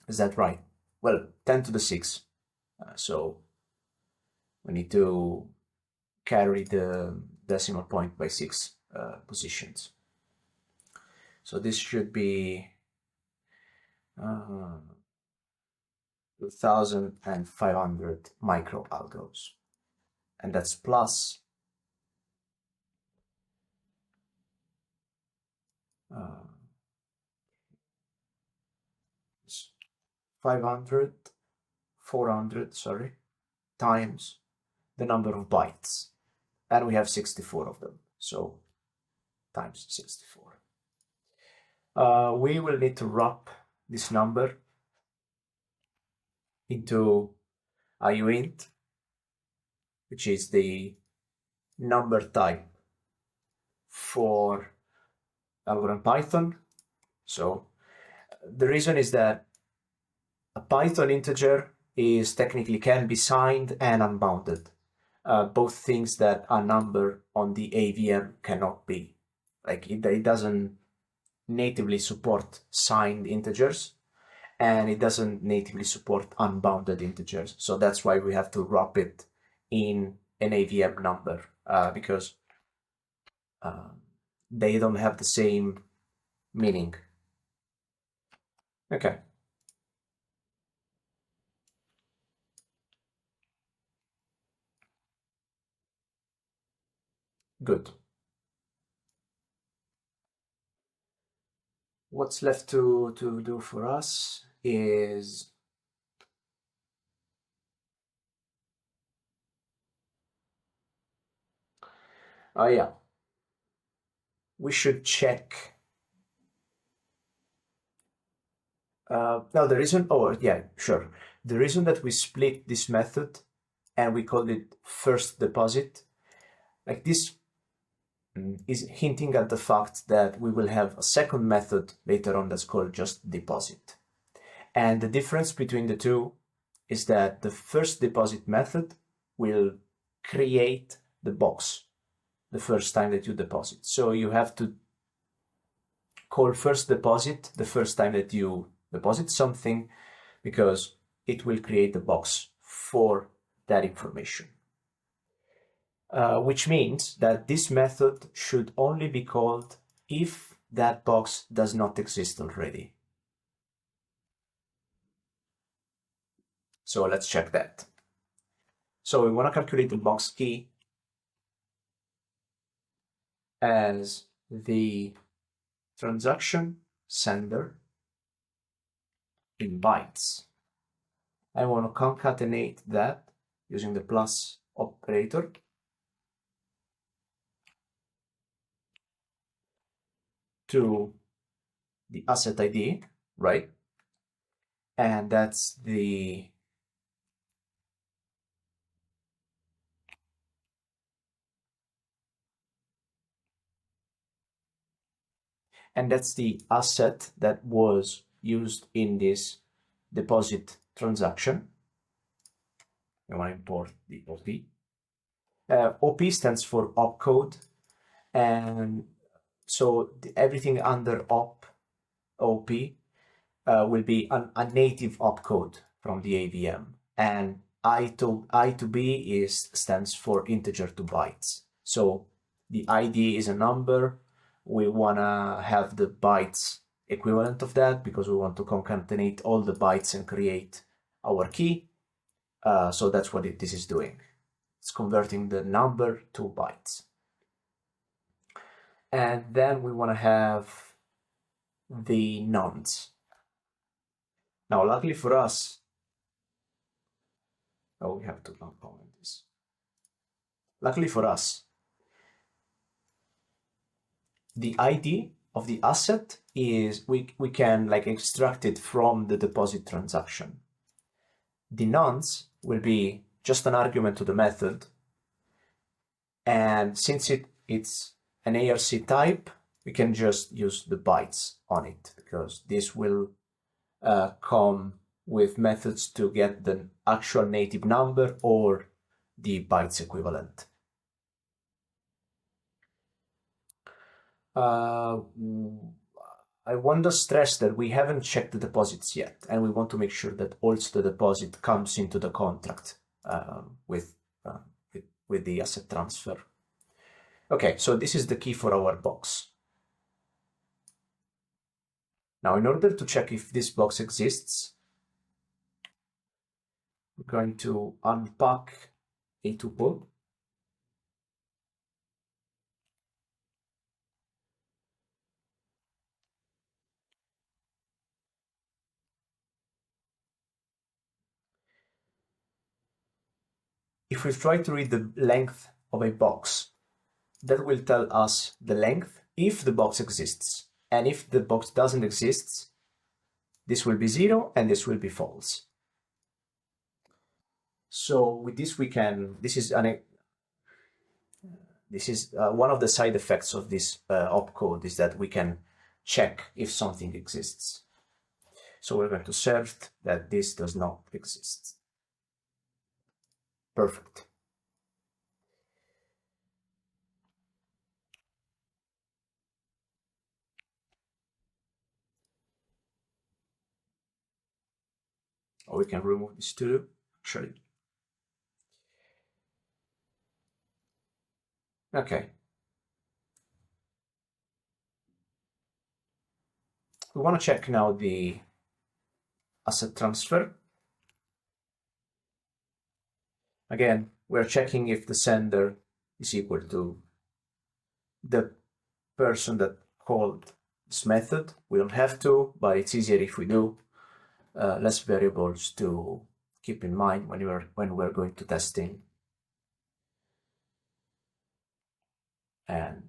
[SPEAKER 3] Is that right? Well, 10 to the 6. So we need to carry the decimal point by 6 positions. So this should be 2,500 microalgos, and that's plus 500, 400, sorry, times the number of bytes, and we have 64 of them, so times 64. We will need to wrap this number into a uint, which is the number type for algorithm Python. So the reason is that a Python integer is technically can be signed and unbounded, both things that a number on the AVM cannot be. Like it doesn't natively support signed integers, and it doesn't natively support unbounded integers. So that's why we have to wrap it in an AVM number, because they don't have the same meaning. Okay. Good. What's left to do for us is yeah, we should check. Now the reason, yeah, sure. The reason that we split this method and we called it first deposit, like this is hinting at the fact that we will have a second method later on that's called just deposit. And the difference between the two is that the first deposit method will create the box the first time that you deposit. So you have to call first deposit the first time that you deposit something, because it will create the box for that information. Which means that this method should only be called if that box does not exist already. So let's check that. So we want to calculate the box key as the transaction sender in bytes. I want to concatenate that using the plus operator to the asset ID, right? And that's the and that's the asset that was used in this deposit transaction. I want to import the OP. OP stands for opcode, and so everything under OP will be a native opcode from the AVM, and I to B stands for integer to bytes. So the ID is a number. We want to have the bytes equivalent of that because we want to concatenate all the bytes and create our key. So that's what this is doing. It's converting the number to bytes. And then we want to have the nonce. Now, luckily for us, we have to uncomment this. Luckily for us, the ID of the asset is we can like extract it from the deposit transaction. The nonce will be just an argument to the method, and since it's an ARC type, we can just use the bytes on it because this will come with methods to get the actual native number or the bytes equivalent. I want to stress that we haven't checked the deposits yet, and we want to make sure that also the deposit comes into the contract with the asset transfer. Okay, so this is the key for our box. Now, in order to check if this box exists, we're going to unpack a tuple. If we try to read the length of a box, that will tell us the length if the box exists. And if the box doesn't exist, this will be 0 and this will be false. So with this we can, this is one of the side effects of this opcode is that we can check if something exists. So we're going to assert that this does not exist. Perfect. Or we can remove this too, actually. Okay. We want to check now the asset transfer. Again, we're checking if the sender is equal to the person that called this method. We don't have to, but it's easier if we do. Less variables to keep in mind when we're going to testing. And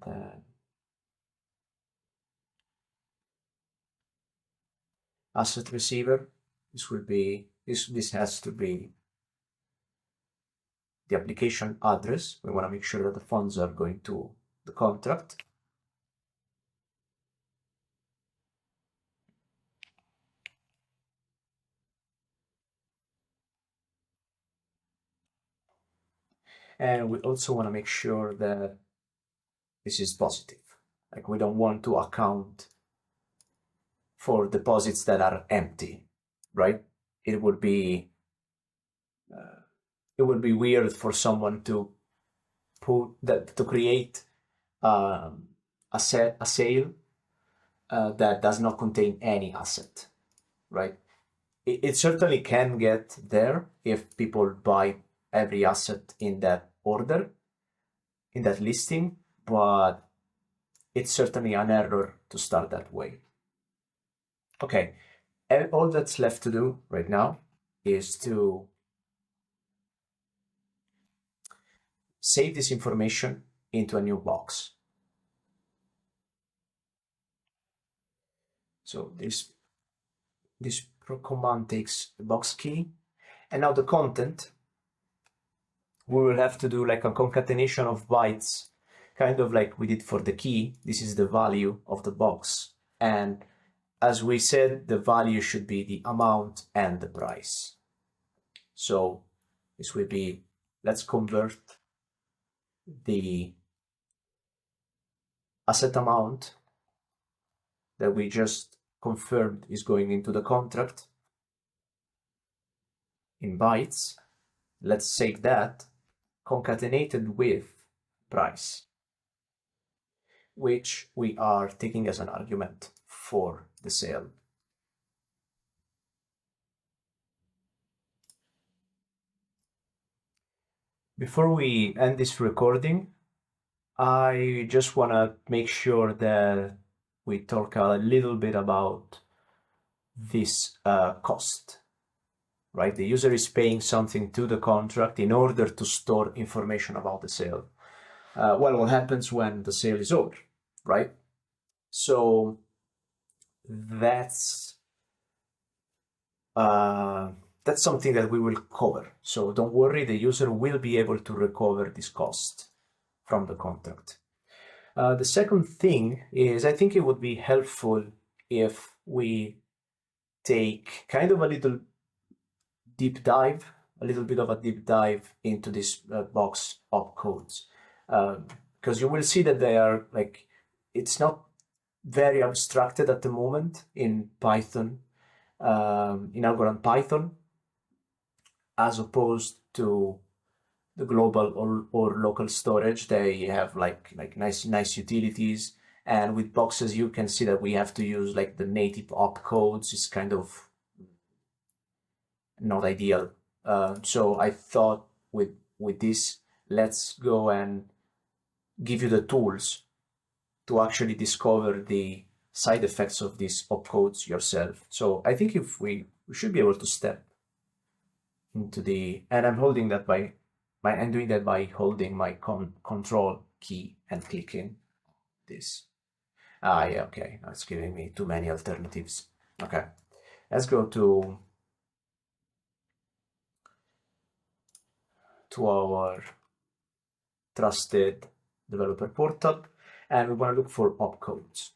[SPEAKER 3] asset receiver, this will be this has to be the application address. We want to make sure that the funds are going to the contract. And we also want to make sure that this is positive. Like we don't want to account for deposits that are empty, right? It would be weird for someone to create a sale that does not contain any asset, right? It certainly can get there if people buy every asset in that order, in that listing, but it's certainly an error to start that way. Okay, all that's left to do right now is to save this information into a new box. So this command takes the box key, and now the content, we will have to do like a concatenation of bytes, kind of like we did for the key. This is the value of the box, And as we said, the value should be the amount and the price. So this will be, let's convert the asset amount that we just confirmed is going into the contract in bytes. Let's save that, concatenated with price, which we are taking as an argument for the sale. Before we end this recording, I just want to make sure that we talk a little bit about this cost, right? The user is paying something to the contract in order to store information about the sale. Well, what happens when the sale is over, right? So that's something that we will cover. So don't worry, the user will be able to recover this cost from the contract. The second thing is, I think it would be helpful if we take kind of a little bit of a deep dive into this box opcodes, because you will see that they are like, it's not very abstracted at the moment in Python, in Algorand Python, as opposed to the global or local storage. They have like nice utilities, and with boxes you can see that we have to use like the native opcodes. It's kind of not ideal. So I thought with this, let's go and give you the tools to actually discover the side effects of these opcodes yourself. So I think if we should be able to step into the, and I'm holding that I'm doing that by holding my control key and clicking this. Yeah, okay, that's giving me too many alternatives. Okay, let's go to our trusted developer portal, and we want to look for opcodes,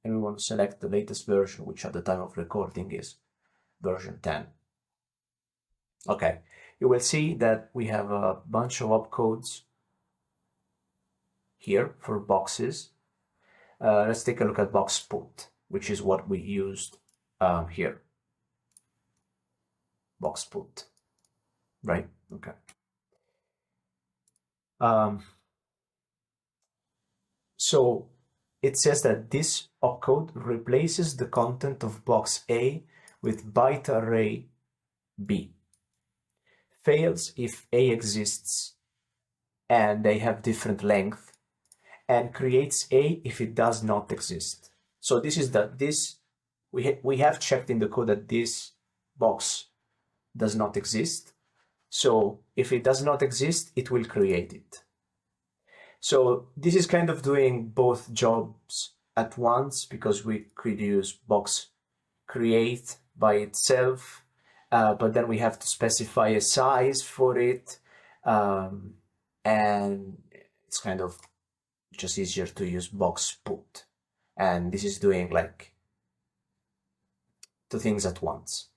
[SPEAKER 3] and we want to select the latest version, which at the time of recording is version 10. Okay, you will see that we have a bunch of opcodes here for boxes. Let's take a look at box put, which is what we used here. Box put, right? Okay. So it says that this opcode replaces the content of box A with byte array B. Fails if A exists and they have different length, and creates A if it does not exist. So this is we have checked in the code that this box does not exist. So if it does not exist, it will create it. So this is kind of doing both jobs at once, because we could use box create by itself, but then we have to specify a size for it, and it's kind of just easier to use box put. And this is doing like two things at once.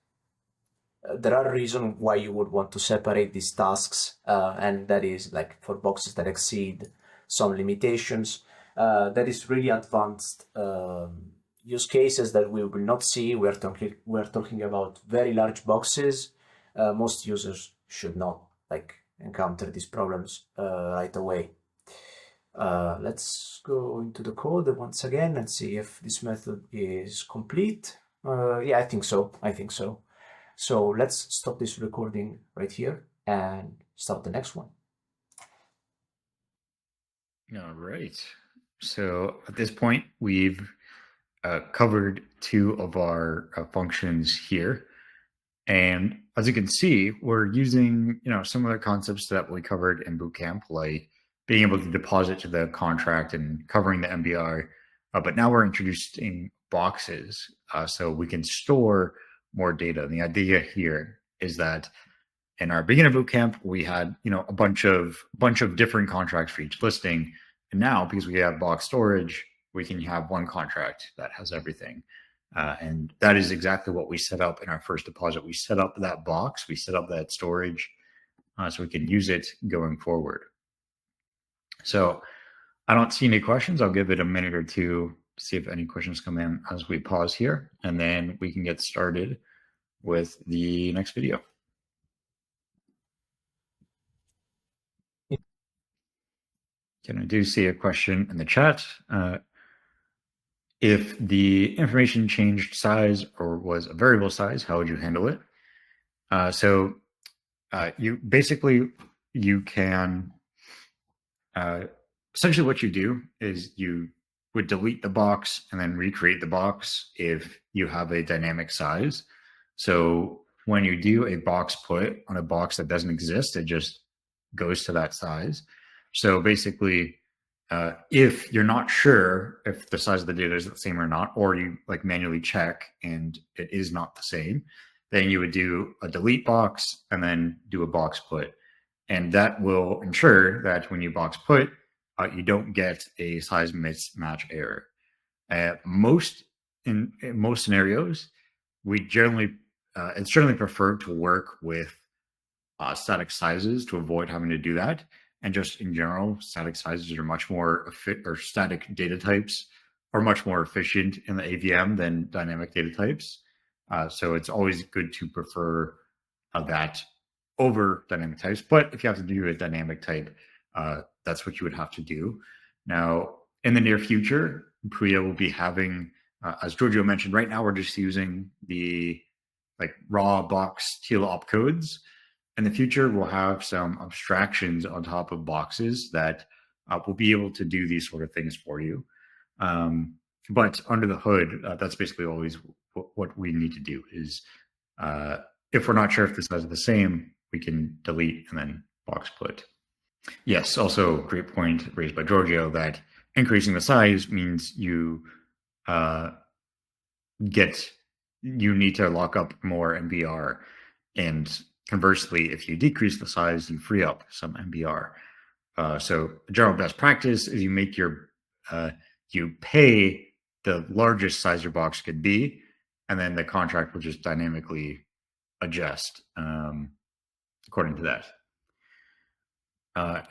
[SPEAKER 3] There are reasons why you would want to separate these tasks, and that is like for boxes that exceed some limitations. That is really advanced use cases that we will not see. We're talking about very large boxes. Most users should not like encounter these problems right away. Let's go into the code once again and see if this method is complete. Yeah, I think so. So let's stop this recording right here and start the next one.
[SPEAKER 2] All right. So at this point, we've covered two of our functions here. And as you can see, we're using similar concepts that we covered in bootcamp, like being able to deposit to the contract and covering the MBR. But now we're introducing boxes, so we can store more data. And the idea here is that in our beginner bootcamp, we had a bunch of different contracts for each listing, and now because we have box storage, we can have one contract that has everything. And that is exactly what we set up in our first deposit. We set up that box, we set up that storage, so we can use it going forward. So I don't see any questions. I'll give it a minute or two to see if any questions come in as we pause here, and then we can get started with the next video. I do see a question in the chat. If the information changed size or was a variable size, how would you handle it? You can essentially what you do is you would delete the box and then recreate the box if you have a dynamic size. So when you do a box put on a box that doesn't exist, it just goes to that size. So basically, if you're not sure if the size of the data is the same or not, or you like manually check and it is not the same, then you would do a delete box and then do a box put. And that will ensure that when you box put, you don't get a size mismatch error. In most scenarios, we generally it's generally preferred to work with static sizes to avoid having to do that. And just in general, static sizes are much more or static data types are much more efficient in the AVM than dynamic data types. So it's always good to prefer that over dynamic types. But if you have to do a dynamic type, that's what you would have to do. Now, in the near future, Puya will be having, as Giorgio mentioned, right now we're just using the raw box TL opcodes. In the future, we'll have some abstractions on top of boxes that will be able to do these sort of things for you. But under the hood, that's basically always what we need to do is if we're not sure if the size is the same, we can delete and then box put. Yes, also great point raised by Giorgio that increasing the size means you need to lock up more MBR, and conversely, if you decrease the size, you free up some MBR. So general best practice is you make you pay the largest size your box could be, and then the contract will just dynamically adjust according to that.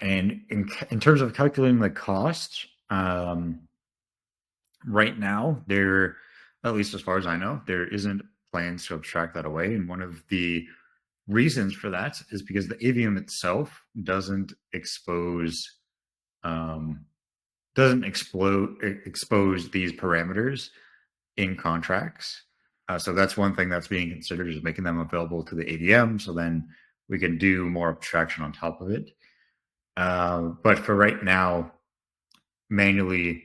[SPEAKER 2] And in terms of calculating the cost, right now, at least as far as I know, there isn't plans to abstract that away. And one of the reasons for that is because the AVM itself doesn't expose these parameters in contracts. So that's one thing that's being considered, is making them available to the AVM, so then we can do more abstraction on top of it. But for right now, manually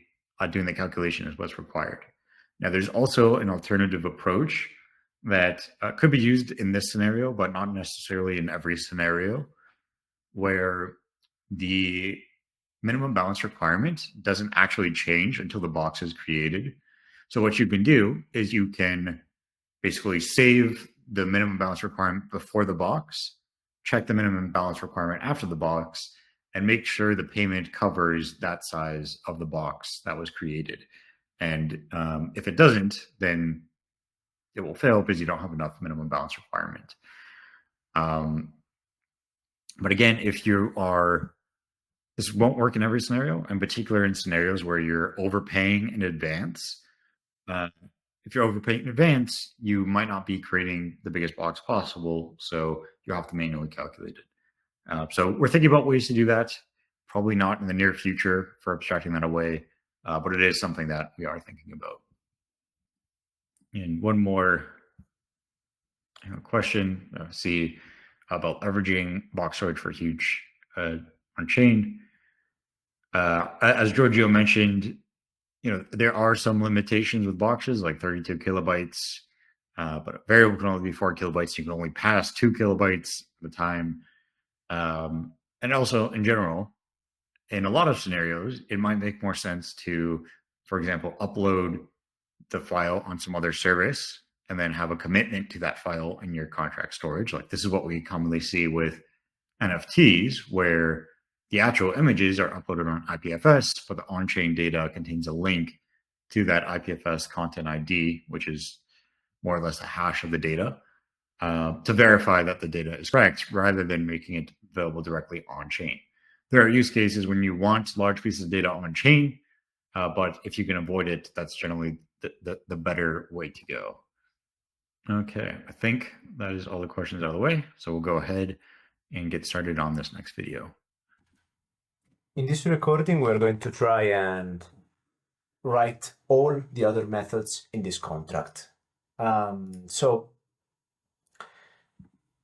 [SPEAKER 2] doing the calculation is what's required. Now, there's also an alternative approach that could be used in this scenario, but not necessarily in every scenario, where the minimum balance requirement doesn't actually change until the box is created. So what you can do is you can basically save the minimum balance requirement before the box, check the minimum balance requirement after the box, and make sure the payment covers that size of the box that was created. And if it doesn't, then it will fail because you don't have enough minimum balance requirement. But again, this won't work in every scenario, in particular in scenarios where you're overpaying in advance. If you're overpaying in advance, you might not be creating the biggest box possible, so you have to manually calculate it. So we're thinking about ways to do that. Probably not in the near future for abstracting that away, but it is something that we are thinking about. And one more question, see about leveraging box storage for huge on-chain. As Giorgio mentioned, there are some limitations with boxes, like 32 kilobytes, but a variable can only be 4 kilobytes. You can only pass 2 kilobytes at a time. And also, in general, in a lot of scenarios, it might make more sense to, for example, upload the file on some other service and then have a commitment to that file in your contract storage. Like, this is what we commonly see with NFTs, where the actual images are uploaded on IPFS, but the on-chain data contains a link to that IPFS content ID, which is more or less a hash of the data, to verify that the data is correct rather than making it available directly on chain. There are use cases when you want large pieces of data on chain, but if you can avoid it, that's generally the better way to go. Okay, I think that is all the questions out of the way. So we'll go ahead and get started on this next video.
[SPEAKER 3] In this recording, we're going to try and write all the other methods in this contract. So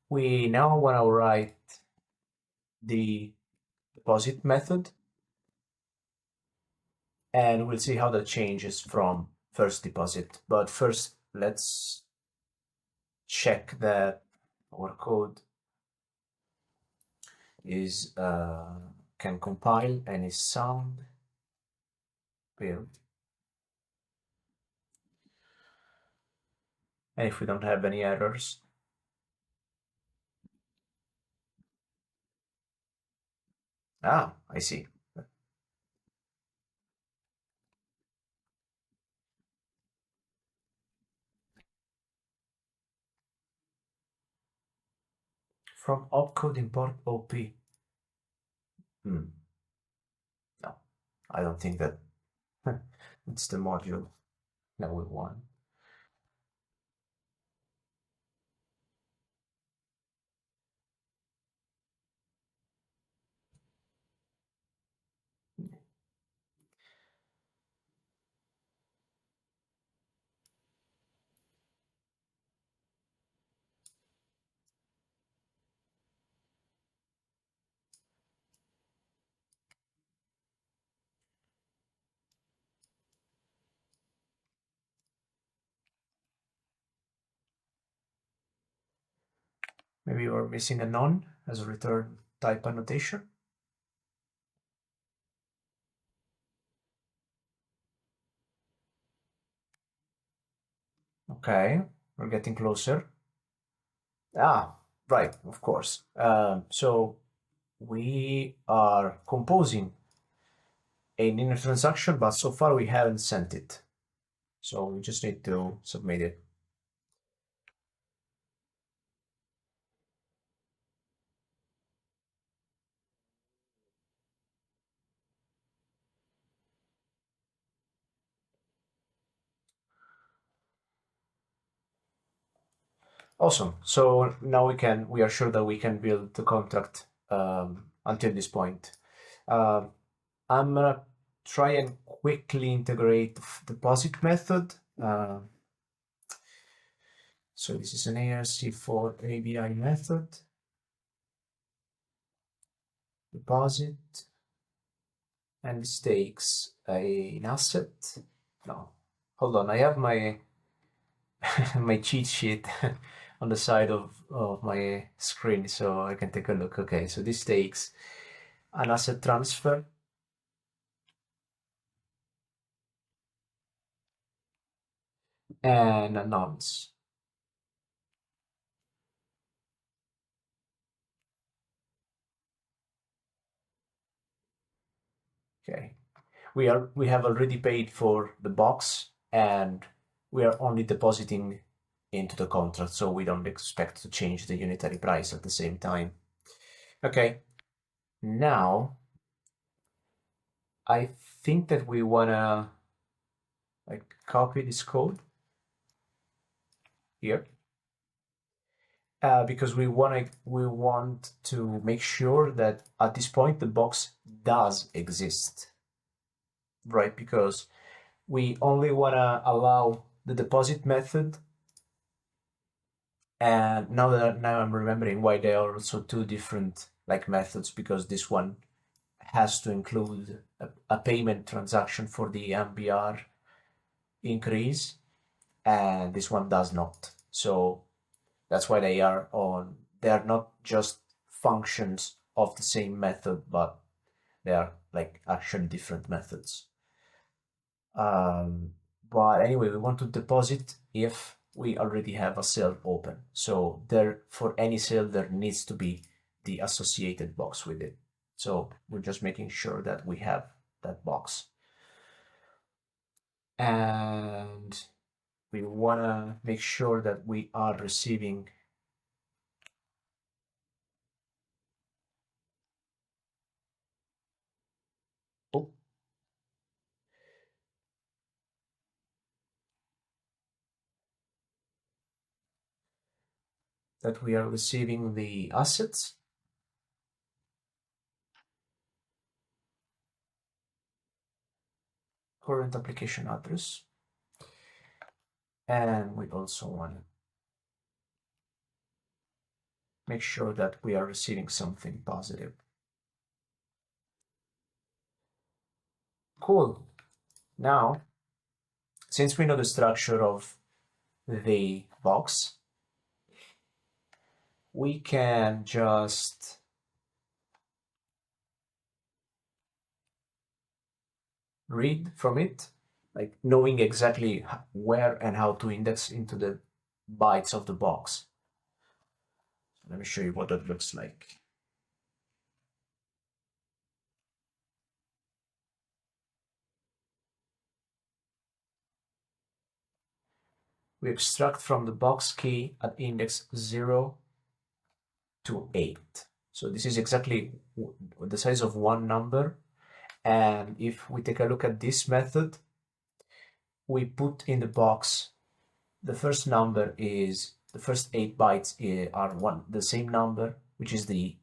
[SPEAKER 3] we now want to write the deposit method, and we'll see how that changes from first deposit. But first, let's check that our code is can compile and is sound build. And if we don't have any errors, I see. From opcode import OP. No, I don't think that it's the module that we want. Maybe we're missing a none as a return type annotation. Okay, we're getting closer. Right, of course. So we are composing an inner transaction, but so far we haven't sent it. So we just need to submit it. Awesome. So now we are sure that we can build the contract until this point. I'm gonna try and quickly integrate the deposit method. So this is an ARC4 ABI method. Deposit, and this takes an asset. No, hold on. I have my my cheat sheet on the side of my screen, so I can take a look. Okay, so this takes an asset transfer, and a nonce. Okay, we have already paid for the box, and we are only depositing into the contract, so we don't expect to change the unitary price at the same time. Okay, now I think that we wanna like copy this code here, because we want to make sure that at this point the box does exist, right? Because we only wanna allow the deposit method. And now I'm remembering why they are also two different like methods, because this one has to include a payment transaction for the MBR increase, and this one does not. So that's why they are not just functions of the same method, but they are like actually different methods. But anyway, we want to deposit if we already have a cell open. So for any cell, there needs to be the associated box with it. So we're just making sure that we have that box. and we want to make sure that we are receiving the assets. Current application address. And we also want to make sure that we are receiving something positive. Cool. Now, since we know the structure of the box, we can just read from it, like knowing exactly where and how to index into the bytes of the box. Let me show you what that looks like. We extract from the box key at index 0 to 8. So this is exactly the size of one number. And if we take a look at this method, we put in the box the first number is the first 8 bytes are the same number, which is the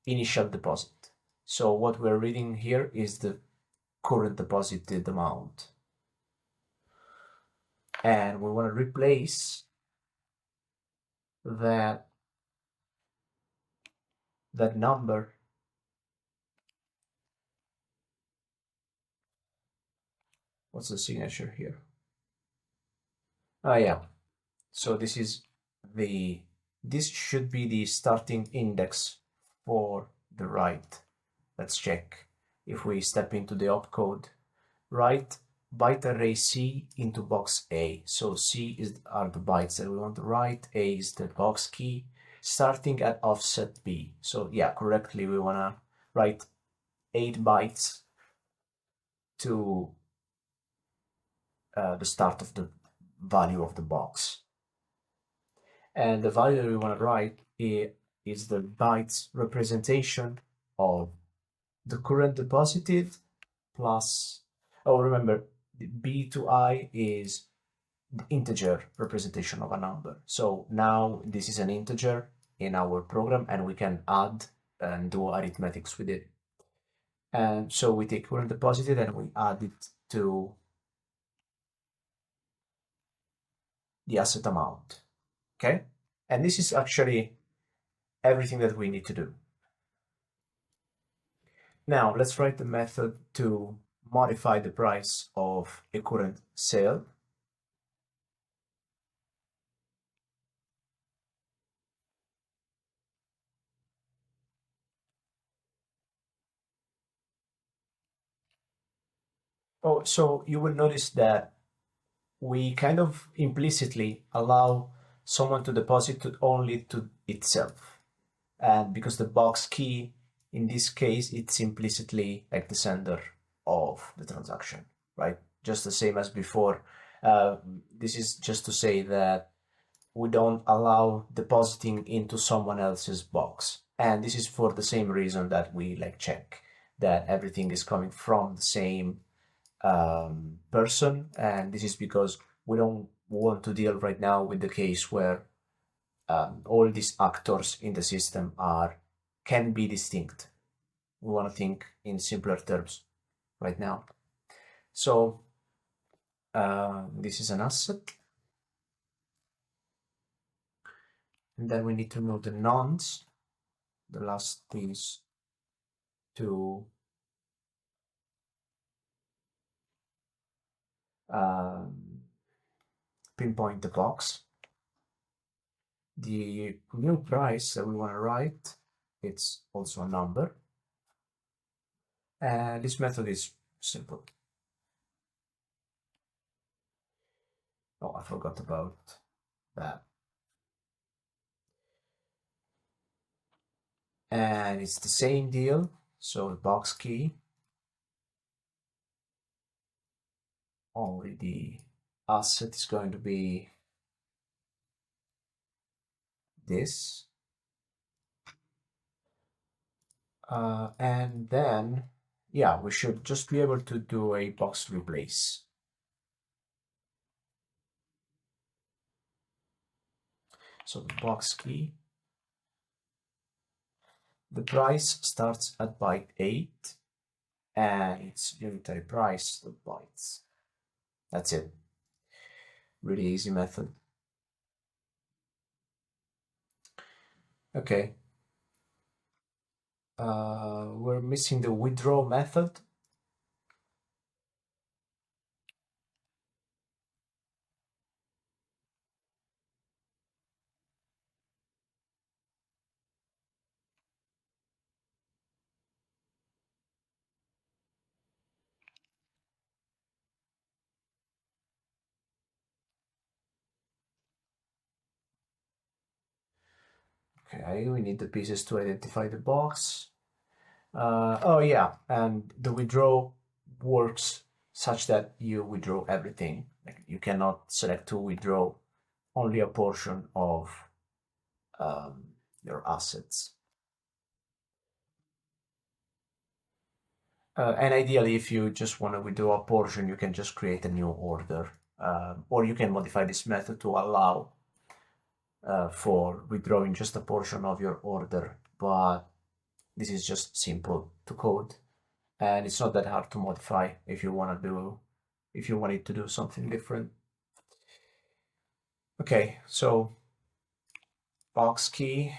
[SPEAKER 3] initial deposit. So what we're reading here is the current deposited amount. And we want to replace that number what's the signature here? Yeah. So this should be the starting index for the write. Let's check. If we step into the opcode, write byte array C into box A. So C are the bytes that we want to write, A is the box key, starting at offset B. So yeah, correctly, we want to write 8 bytes to the start of the value of the box. And the value that we want to write is the bytes representation of the current deposited plus, oh, remember, the B to I is the integer representation of a number. So now this is an integer in our program and we can add and do arithmetics with it. And so we take current deposited and we add it to the asset amount, okay? And this is actually everything that we need to do. Now let's write the method to modify the price of a current sale. Oh, so you will notice that we kind of implicitly allow someone to deposit only to itself. And because the box key, in this case, it's implicitly like the sender of the transaction, right? Just the same as before. This is just to say that we don't allow depositing into someone else's box. And this is for the same reason that we like check that everything is coming from the same person. And this is because we don't want to deal right now with the case where all these actors in the system can be distinct. We want to think in simpler terms right now. So this is an asset. And then we need to know the nonce. The last is to pinpoint the box. The new price that we want to write, it's also a number. And this method is simple. Oh, I forgot about that. And it's the same deal. So the box key only the asset is going to be this. And then, yeah, we should just be able to do a box replace. So the box key, the price starts at byte 8 and its unitary price of bytes. That's it. Really easy method. Okay. We're missing the withdraw method. Okay, we need the pieces to identify the box. Oh yeah, and the withdraw works such that you withdraw everything. Like you cannot select to withdraw only a portion of your assets. And ideally, if you just want to withdraw a portion, you can just create a new order. Or you can modify this method to allow for withdrawing just a portion of your order. But this is just simple to code. And it's not that hard to modify if you want it to do something different. Okay, so box key,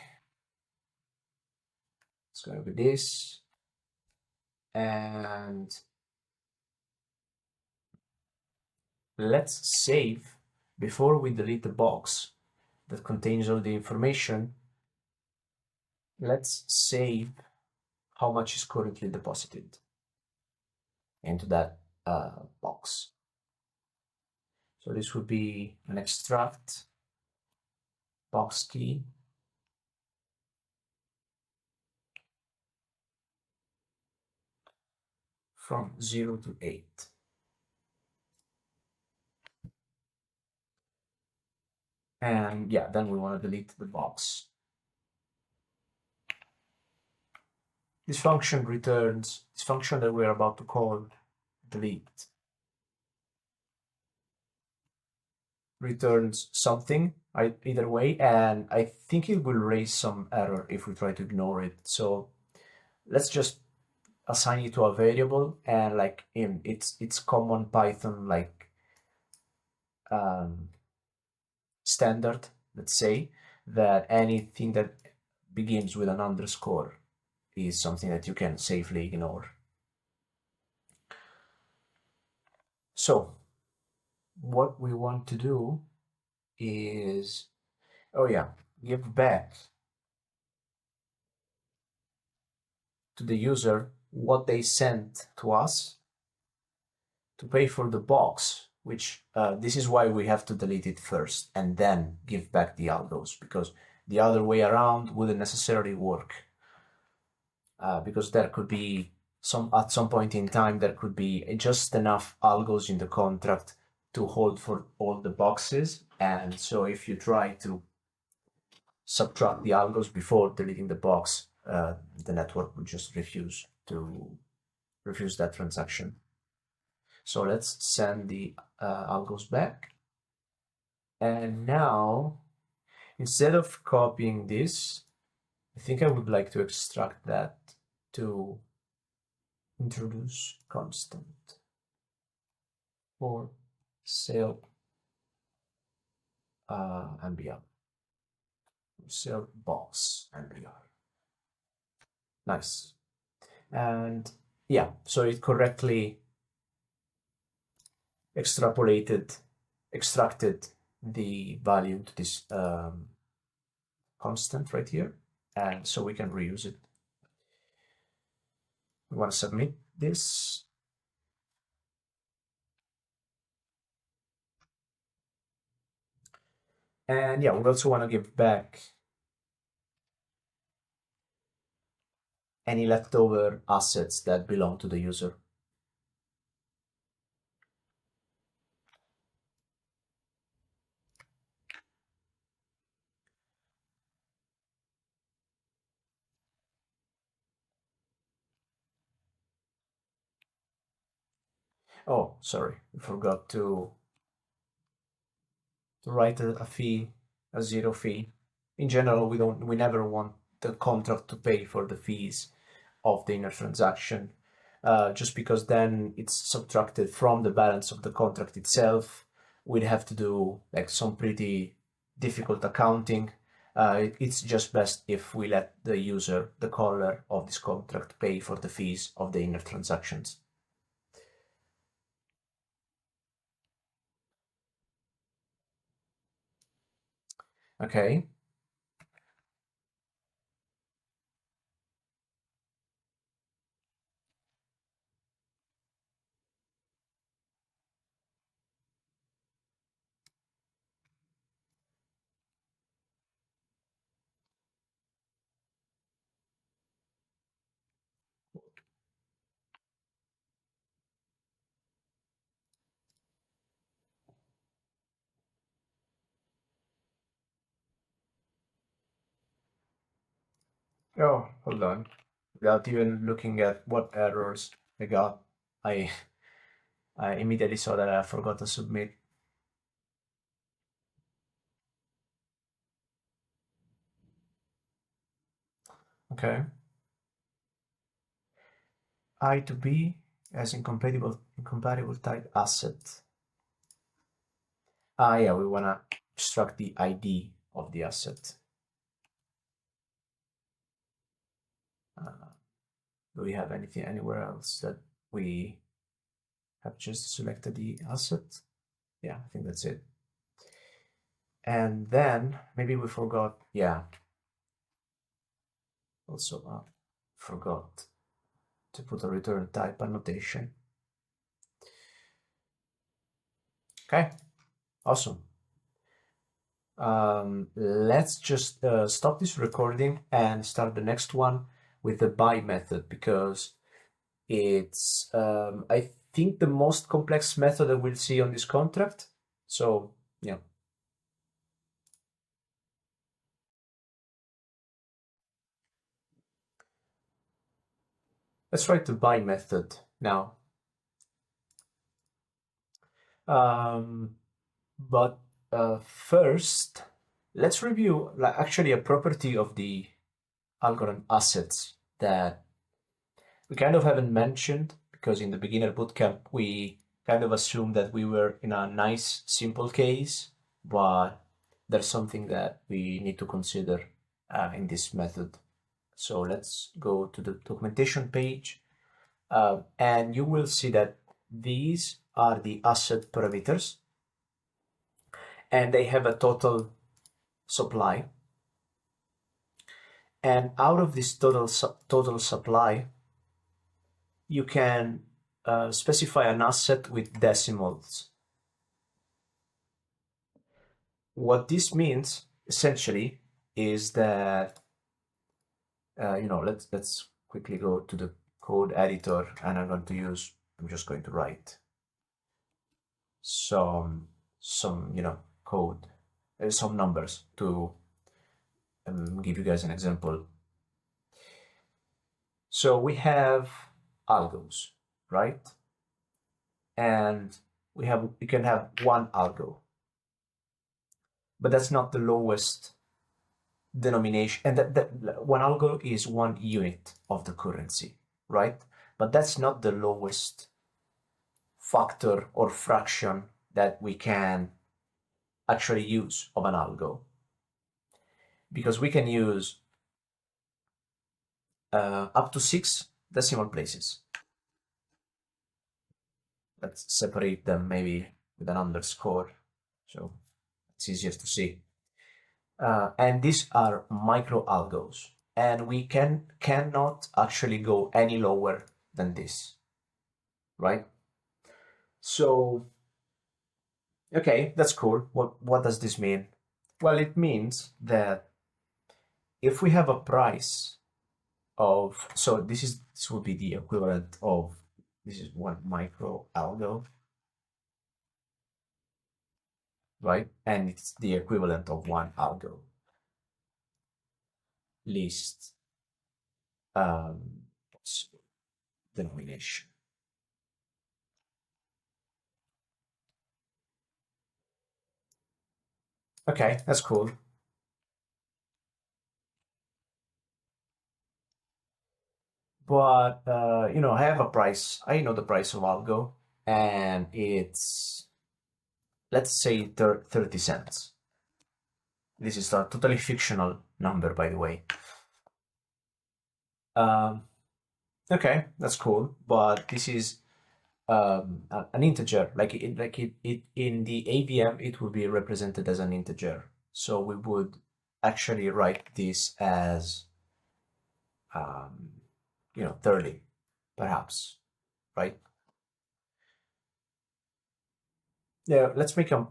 [SPEAKER 3] it's going to be this. And let's save before we delete the box that contains all the information. Let's save how much is currently deposited into that box. So this would be an extract box key from 0 to 8. And yeah, then we want to delete the box. This function that we're about to call delete returns something either way, and I think it will raise some error if we try to ignore it. So let's just assign it to a variable, and like it's common Python like standard, let's say, that anything that begins with an underscore is something that you can safely ignore. So what we want to do is, oh yeah, give back to the user what they sent to us to pay for the box, which this is why we have to delete it first and then give back the algos, because the other way around wouldn't necessarily work. Because there could be at some point in time there could be just enough algos in the contract to hold for all the boxes, and so if you try to subtract the algos before deleting the box, the network would just refuse that transaction. So let's send the algos back. And now, instead of copying this, I think I would like to extract that to introduce constant for sale MBR. Sale box MBR. Nice. And yeah, so it correctly extracted the value to this constant right here, and so we can reuse it. We want to submit this. And yeah, we also want to give back any leftover assets that belong to the user. Oh, sorry, I forgot to write a fee, a zero fee. In general, we never want the contract to pay for the fees of the inner transaction, just because then it's subtracted from the balance of the contract itself. We'd have to do like some pretty difficult accounting. It's just best if we let the user, the caller of this contract, pay for the fees of the inner transactions. Okay. Oh, hold on. Without even looking at what errors I got, I I immediately saw that I forgot to submit. Okay. I to B as incompatible type asset. Ah, yeah, we wanna extract the ID of the asset. Do we have anything anywhere else that we have just selected the asset? Yeah, I think that's it. And then maybe we forgot, yeah. Also, forgot to put a return type annotation. Okay, awesome. Let's just stop this recording and start the next one with the buy method, because it's, I think, the most complex method that we'll see on this contract. So, yeah. Let's write the buy method now. But first, let's review actually a property of the algorithm assets that we kind of haven't mentioned, because in the beginner bootcamp we kind of assumed that we were in a nice simple case, but there's something that we need to consider in this method. So let's go to the documentation page, and you will see that these are the asset parameters, and they have a total supply. And out of this total supply, you can specify an asset with decimals. What this means essentially is that let's quickly go to the code editor, and I'm just going to write some code, some numbers to give you guys an example. So we have algos, right? And we can have one algo, but that's not the lowest denomination, and that one algo is one unit of the currency, right? But that's not the lowest factor or fraction that we can actually use of an algo, because we can use up to 6 decimal places. Let's separate them maybe with an underscore, so it's easier to see. And these are micro algos, and we cannot actually go any lower than this, right? So, okay, that's cool. What does this mean? Well, it means that if we have a price of, so this would be the equivalent of, this is one micro algo, right? And it's the equivalent of one algo. Least denomination. Okay, that's cool. But I have a price. I know the price of algo, and it's, let's say, 30 cents. This is a totally fictional number, by the way. Okay, that's cool. But this is an integer. Like it in the AVM, it will be represented as an integer. So we would actually write this as 30, perhaps, right? Yeah, let's make a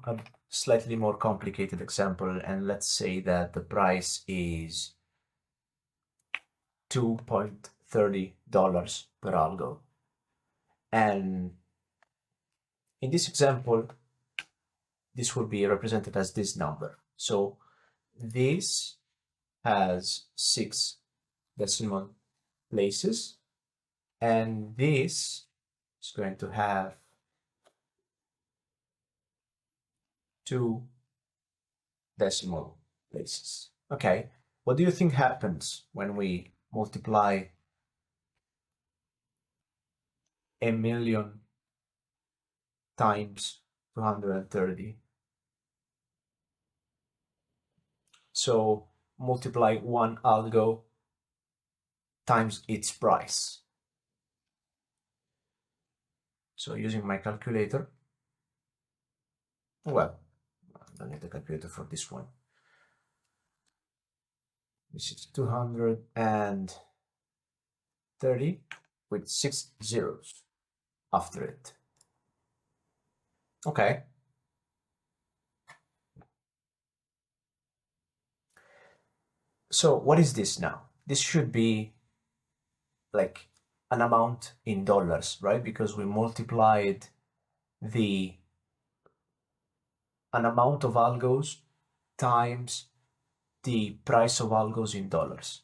[SPEAKER 3] slightly more complicated example, and let's say that the price is $2.30 per algo. And in this example, this will be represented as this number. So this has 6 decimal places, and this is going to have 2 decimal places. Okay, what do you think happens when we multiply 1,000,000 times 230? So multiply one algo times its price. So using my calculator, well, I don't need the calculator for this one. This is 230 with 6 zeros after it. Okay. So what is this now? This should be like an amount in dollars, right? Because we multiplied an amount of algos times the price of algos in dollars.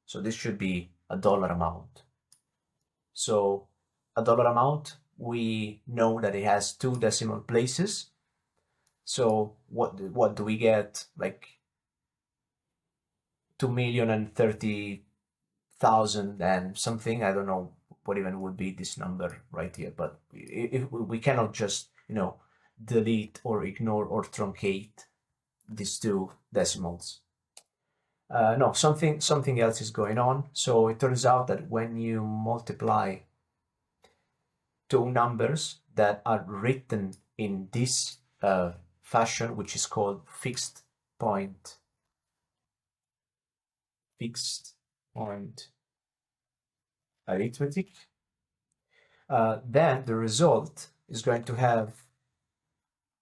[SPEAKER 3] So this should be a dollar amount. So a dollar amount, we know that it has 2 decimal places. So what do we get? Like 2,030,000 and something. I don't know what even would be this number right here, but if we cannot just delete or ignore or truncate these 2 decimals. No, something else is going on. So it turns out that when you multiply 2 numbers that are written in this fashion, which is called fixed point arithmetic, then the result is going to have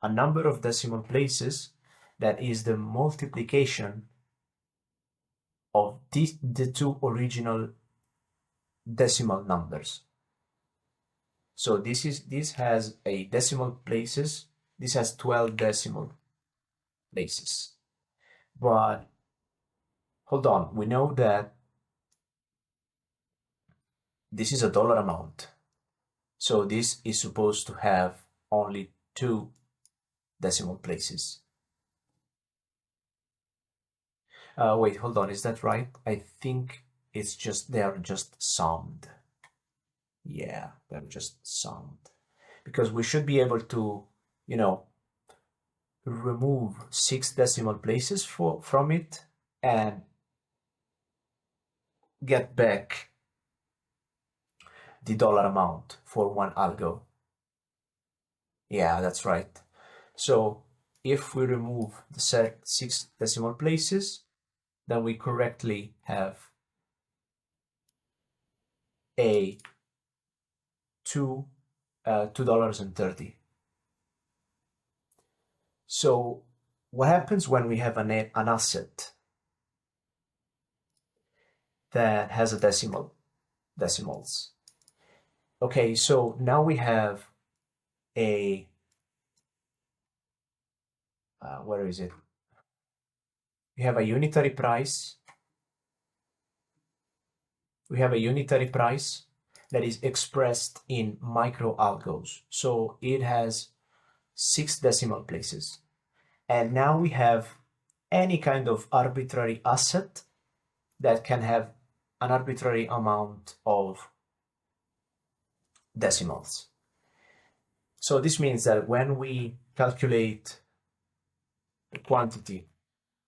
[SPEAKER 3] a number of decimal places that is the multiplication of the 2 original decimal numbers. So this has a decimal places. This has 12 decimal places. But hold on, we know that this is a dollar amount. So this is supposed to have only 2 decimal places. Wait, hold on, is that right? I think it's just, they are just summed. Yeah, they're just summed. Because we should be able to, remove 6 decimal places from it and get back the dollar amount for one algo. Yeah, that's right. So if we remove the 6 decimal places, then we correctly have a $2.30. So what happens when we have an asset that has a decimals? Okay, so now we have a where is it? We have a unitary price. We have a unitary price that is expressed in micro algos. So it has 6 decimal places. And now we have any kind of arbitrary asset that can have an arbitrary amount of decimals. So this means that when we calculate the quantity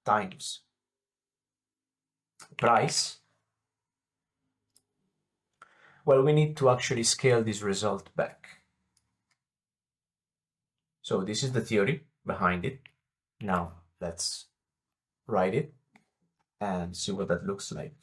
[SPEAKER 3] times price, well, we need to actually scale this result back. So this is the theory behind it. Now let's write it and see what that looks like.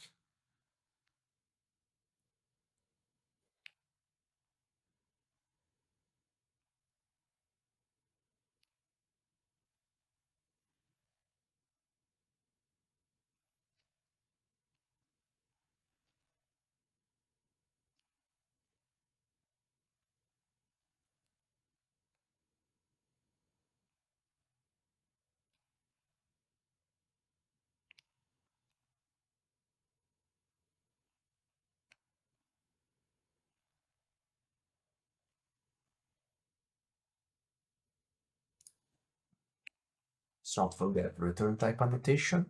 [SPEAKER 3] Let's not forget return type annotation.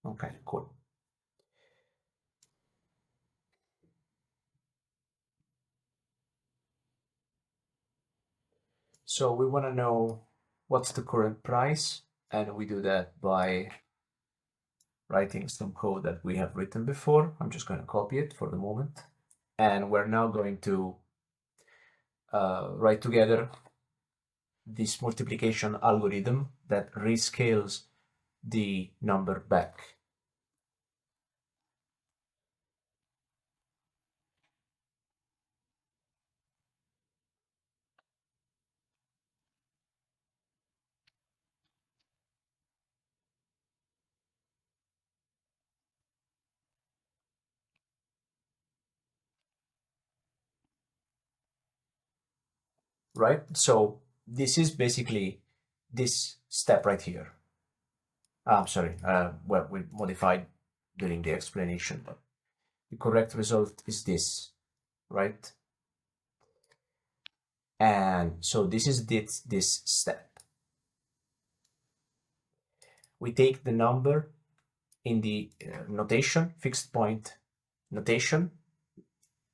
[SPEAKER 3] Okay, cool. So we want to know what's the current price, and we do that by writing some code that we have written before. I'm just going to copy it for the moment. And we're now going to write together this multiplication algorithm that rescales the number back. Right? So this is basically this step right here. I'm sorry, well, we modified during the explanation, but the correct result is this, right? And so this is this step. We take the number in the notation, fixed point notation,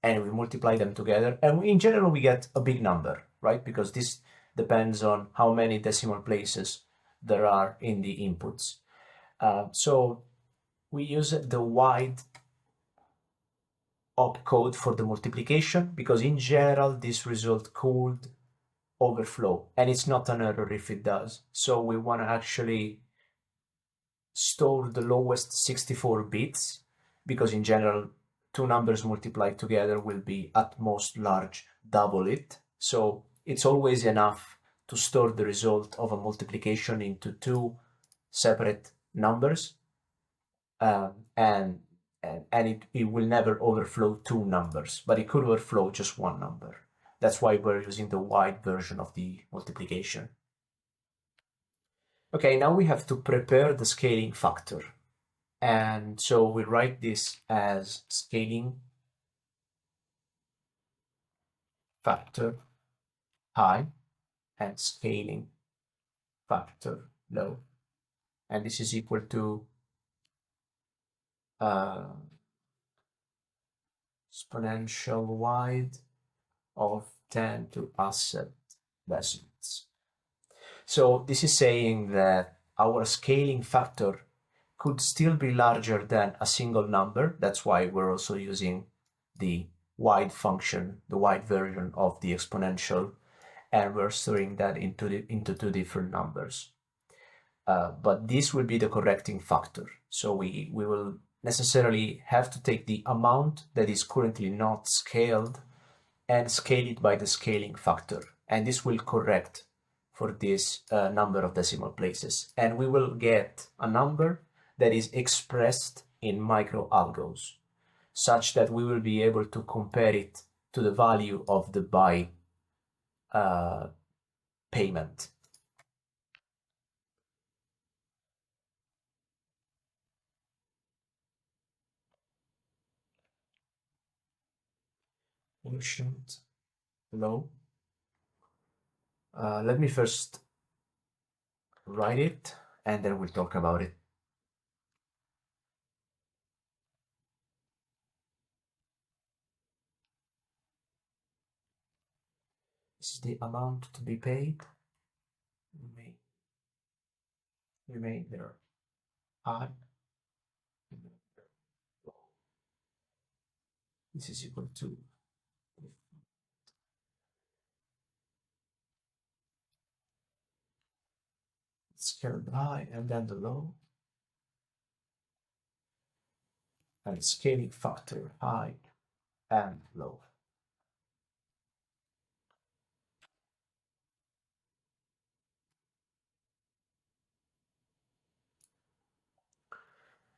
[SPEAKER 3] and we multiply them together. And in general, we get a big number, right? Because this depends on how many decimal places there are in the inputs. So we use the wide opcode for the multiplication because in general, this result could overflow, and it's not an error if it does. So we want to actually store the lowest 64 bits because in general, two numbers multiplied together will be at most large double it. So it's always enough to store the result of a multiplication into two separate numbers, and it will never overflow two numbers, but it could overflow just one number. That's why we're using the wide version of the multiplication. Okay, now we have to prepare the scaling factor. And so we write this as scaling factor high and scaling factor low. And this is equal to exponential wide of 10 to asset decimals. So this is saying that our scaling factor could still be larger than a single number. That's why we're also using the wide function, the wide version of the exponential, and we're storing that into two different numbers. But this will be the correcting factor. So we will necessarily have to take the amount that is currently not scaled and scale it by the scaling factor. And this will correct for this number of decimal places. And we will get a number that is expressed in microalgos, such that we will be able to compare it to the value of the buy payment. quotient low. Let me first write it, and then we'll talk about it. This is the amount to be paid. Remainder high. This is equal to scaled high and then the low, and scaling factor high and low.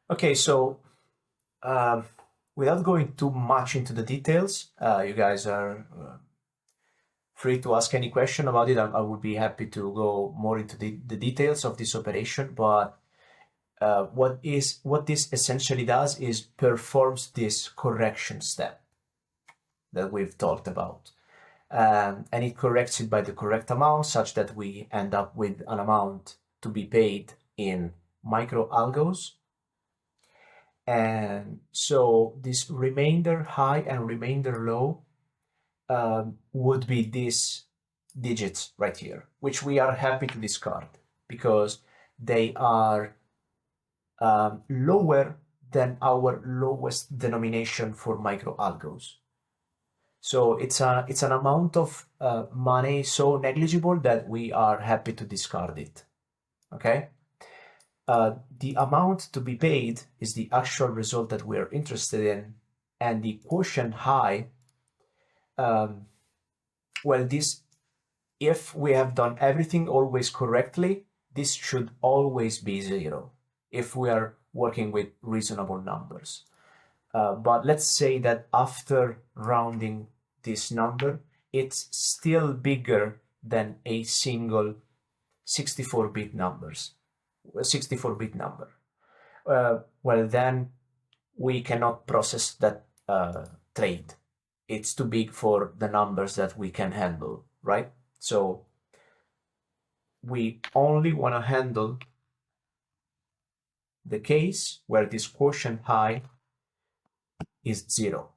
[SPEAKER 3] Okay, so without going too much into the details, you guys are free to ask any question about it. I would be happy to go more into the details of this operation, but what this essentially does is performs this correction step that we've talked about. And it corrects it by the correct amount such that we end up with an amount to be paid in micro algos. And so this remainder high and remainder low would be these digits right here, which we are happy to discard because they are lower than our lowest denomination for micro algos. So it's an amount of money so negligible that we are happy to discard it. Okay. The amount to be paid is the actual result that we're interested in, and the quotient high, well, this, if we have done everything always correctly, this should always be 0 if we are working with reasonable numbers. But let's say that after rounding this number, it's still bigger than a single 64-bit number. Well, then we cannot process that trade. It's too big for the numbers that we can handle, right? So we only want to handle the case where this quotient high is 0.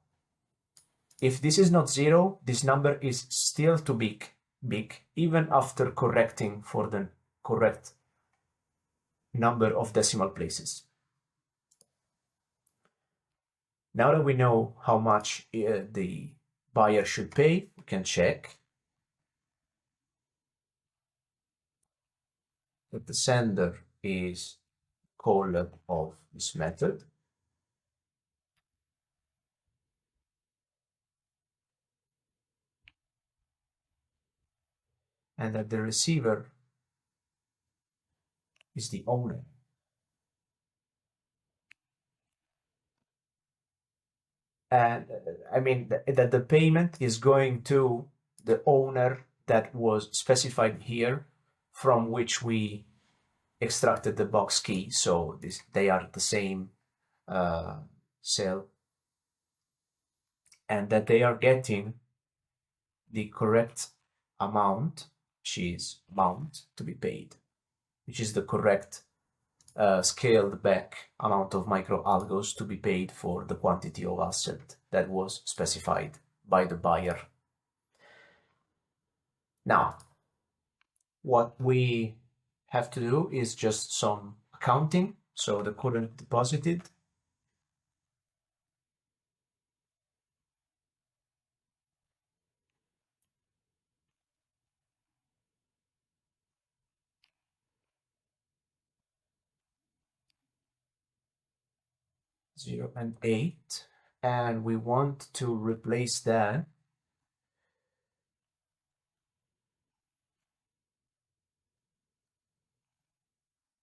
[SPEAKER 3] If this is not 0, this number is still too big, even after correcting for the correct number of decimal places. Now that we know how much the buyer should pay, we can check that the sender is caller of this method. And that the receiver is the owner. And I mean that the payment is going to the owner that was specified here, from which we extracted the box key. So they are the same cell, and that they are getting the correct amount, which is amount to be paid, which is the correct scaled back amount of micro algos to be paid for the quantity of asset that was specified by the buyer. Now, what we have to do is just some accounting. So the current deposited (0 and 8), and we want to replace that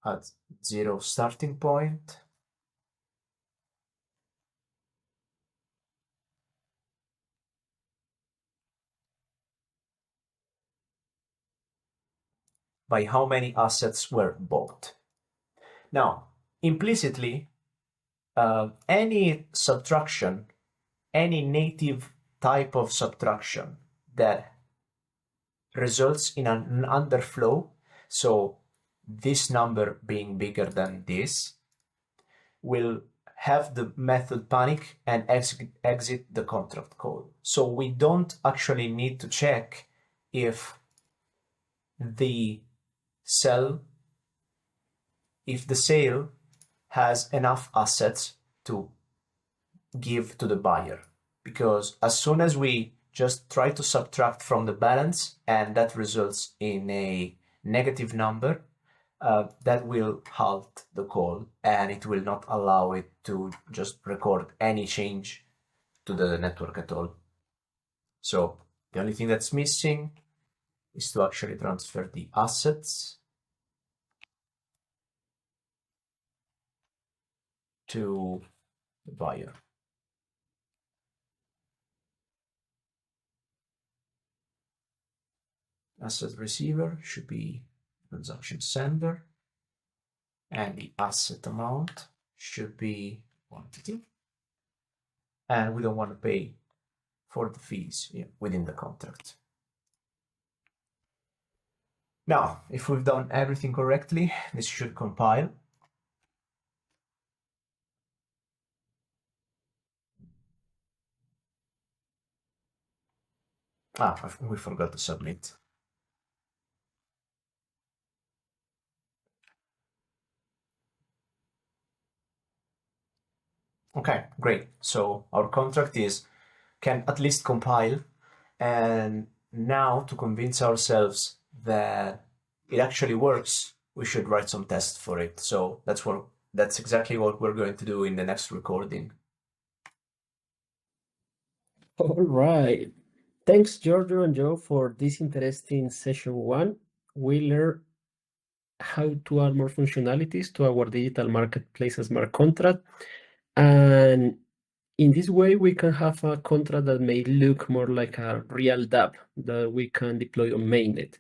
[SPEAKER 3] at 0 starting point by how many assets were bought. Now, implicitly, any subtraction, any native type of subtraction that results in an underflow, so this number being bigger than this, will have the method panic and exit the contract call. So we don't actually need to check if the sale has enough assets to give to the buyer, because as soon as we just try to subtract from the balance and that results in a negative number, that will halt the call and it will not allow it to just record any change to the network at all. So the only thing that's missing is to actually transfer the assets to the buyer. Asset receiver should be transaction sender, and the asset amount should be quantity. And we don't want to pay for the fees within the contract. Now, if we've done everything correctly, this should compile. We forgot to submit. Okay, great. So our contract can at least compile, and now to convince ourselves that it actually works, we should write some tests for it. So that's exactly what we're going to do in the next recording.
[SPEAKER 1] All right. Thanks, Giorgio and Joe, for this interesting session one. We learned how to add more functionalities to our digital marketplace smart contract. And in this way, we can have a contract that may look more like a real dApp that we can deploy on mainnet.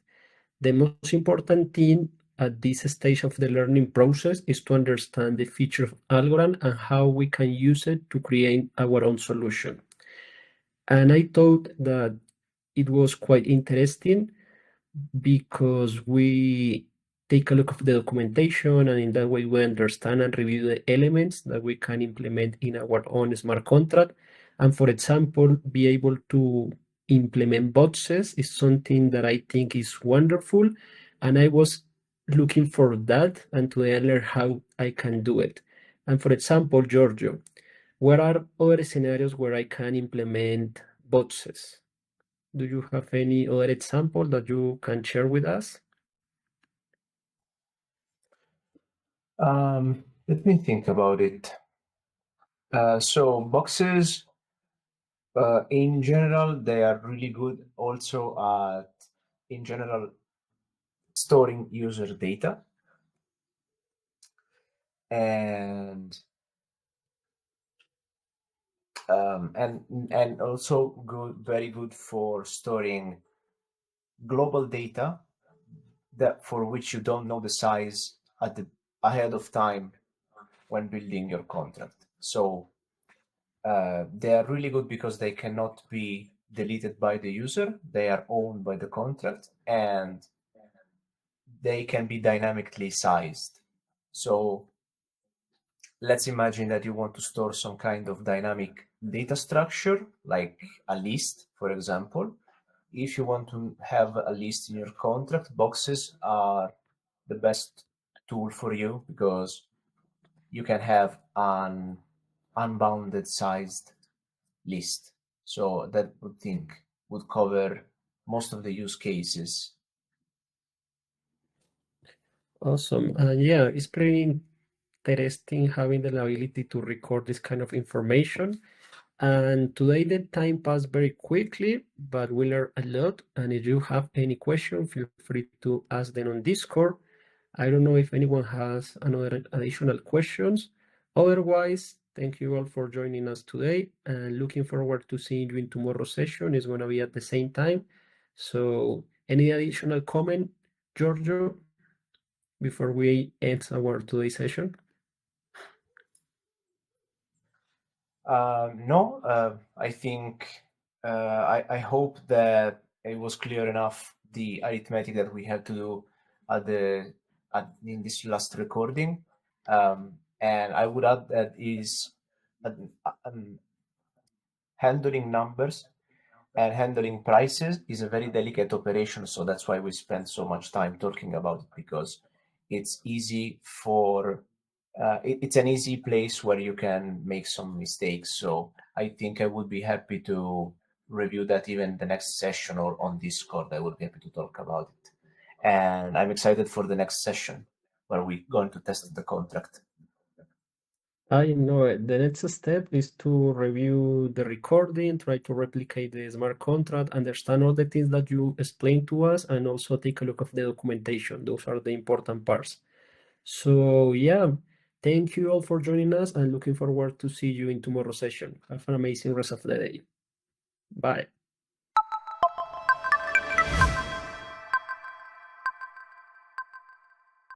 [SPEAKER 1] The most important thing at this stage of the learning process is to understand the feature of algorithm and how we can use it to create our own solution. And I thought that it was quite interesting because we take a look of the documentation, and in that way we understand and review the elements that we can implement in our own smart contract. And for example, be able to implement boxes is something that I think is wonderful. And I was looking for that, and today I learned how I can do it. And for example, Giorgio, where are other scenarios where I can implement boxes? Do you have any other example that you can share with us?
[SPEAKER 3] Let me think about it. So boxes, in general, they are really good also at, in general, storing user data. And also very good for storing global data that for which you don't know the size ahead of time when building your contract. So they are really good because they cannot be deleted by the user. They are owned by the contract, and they can be dynamically sized. So let's imagine that you want to store some kind of dynamic data structure, like a list, for example. If you want to have a list in your contract, boxes are the best tool for you because you can have an unbounded sized list. So that would cover most of the use cases.
[SPEAKER 1] Awesome. And yeah, it's pretty interesting having the ability to record this kind of information. And today the time passed very quickly, but we learned a lot. And if you have any question, feel free to ask them on Discord. I don't know if anyone has another additional questions. Otherwise, thank you all for joining us today, and looking forward to seeing you in tomorrow's session. It's going to be at the same time. So any additional comment, Giorgio, before we end our today's session?
[SPEAKER 3] No, I think I hope that it was clear enough the arithmetic that we had to do in this last recording. And I would add that is handling numbers and handling prices is a very delicate operation. So that's why we spend so much time talking about it, because it's easy for it's an easy place where you can make some mistakes. So I think I would be happy to review that even the next session or on Discord. I would be happy to talk about it. And I'm excited for the next session where we're going to test the contract.
[SPEAKER 1] I know the next step is to review the recording, try to replicate the smart contract, understand all the things that you explained to us, and also take a look of the documentation. Those are the important parts. So yeah, thank you all for joining us and looking forward to see you in tomorrow's session. Have an amazing rest of the day. Bye.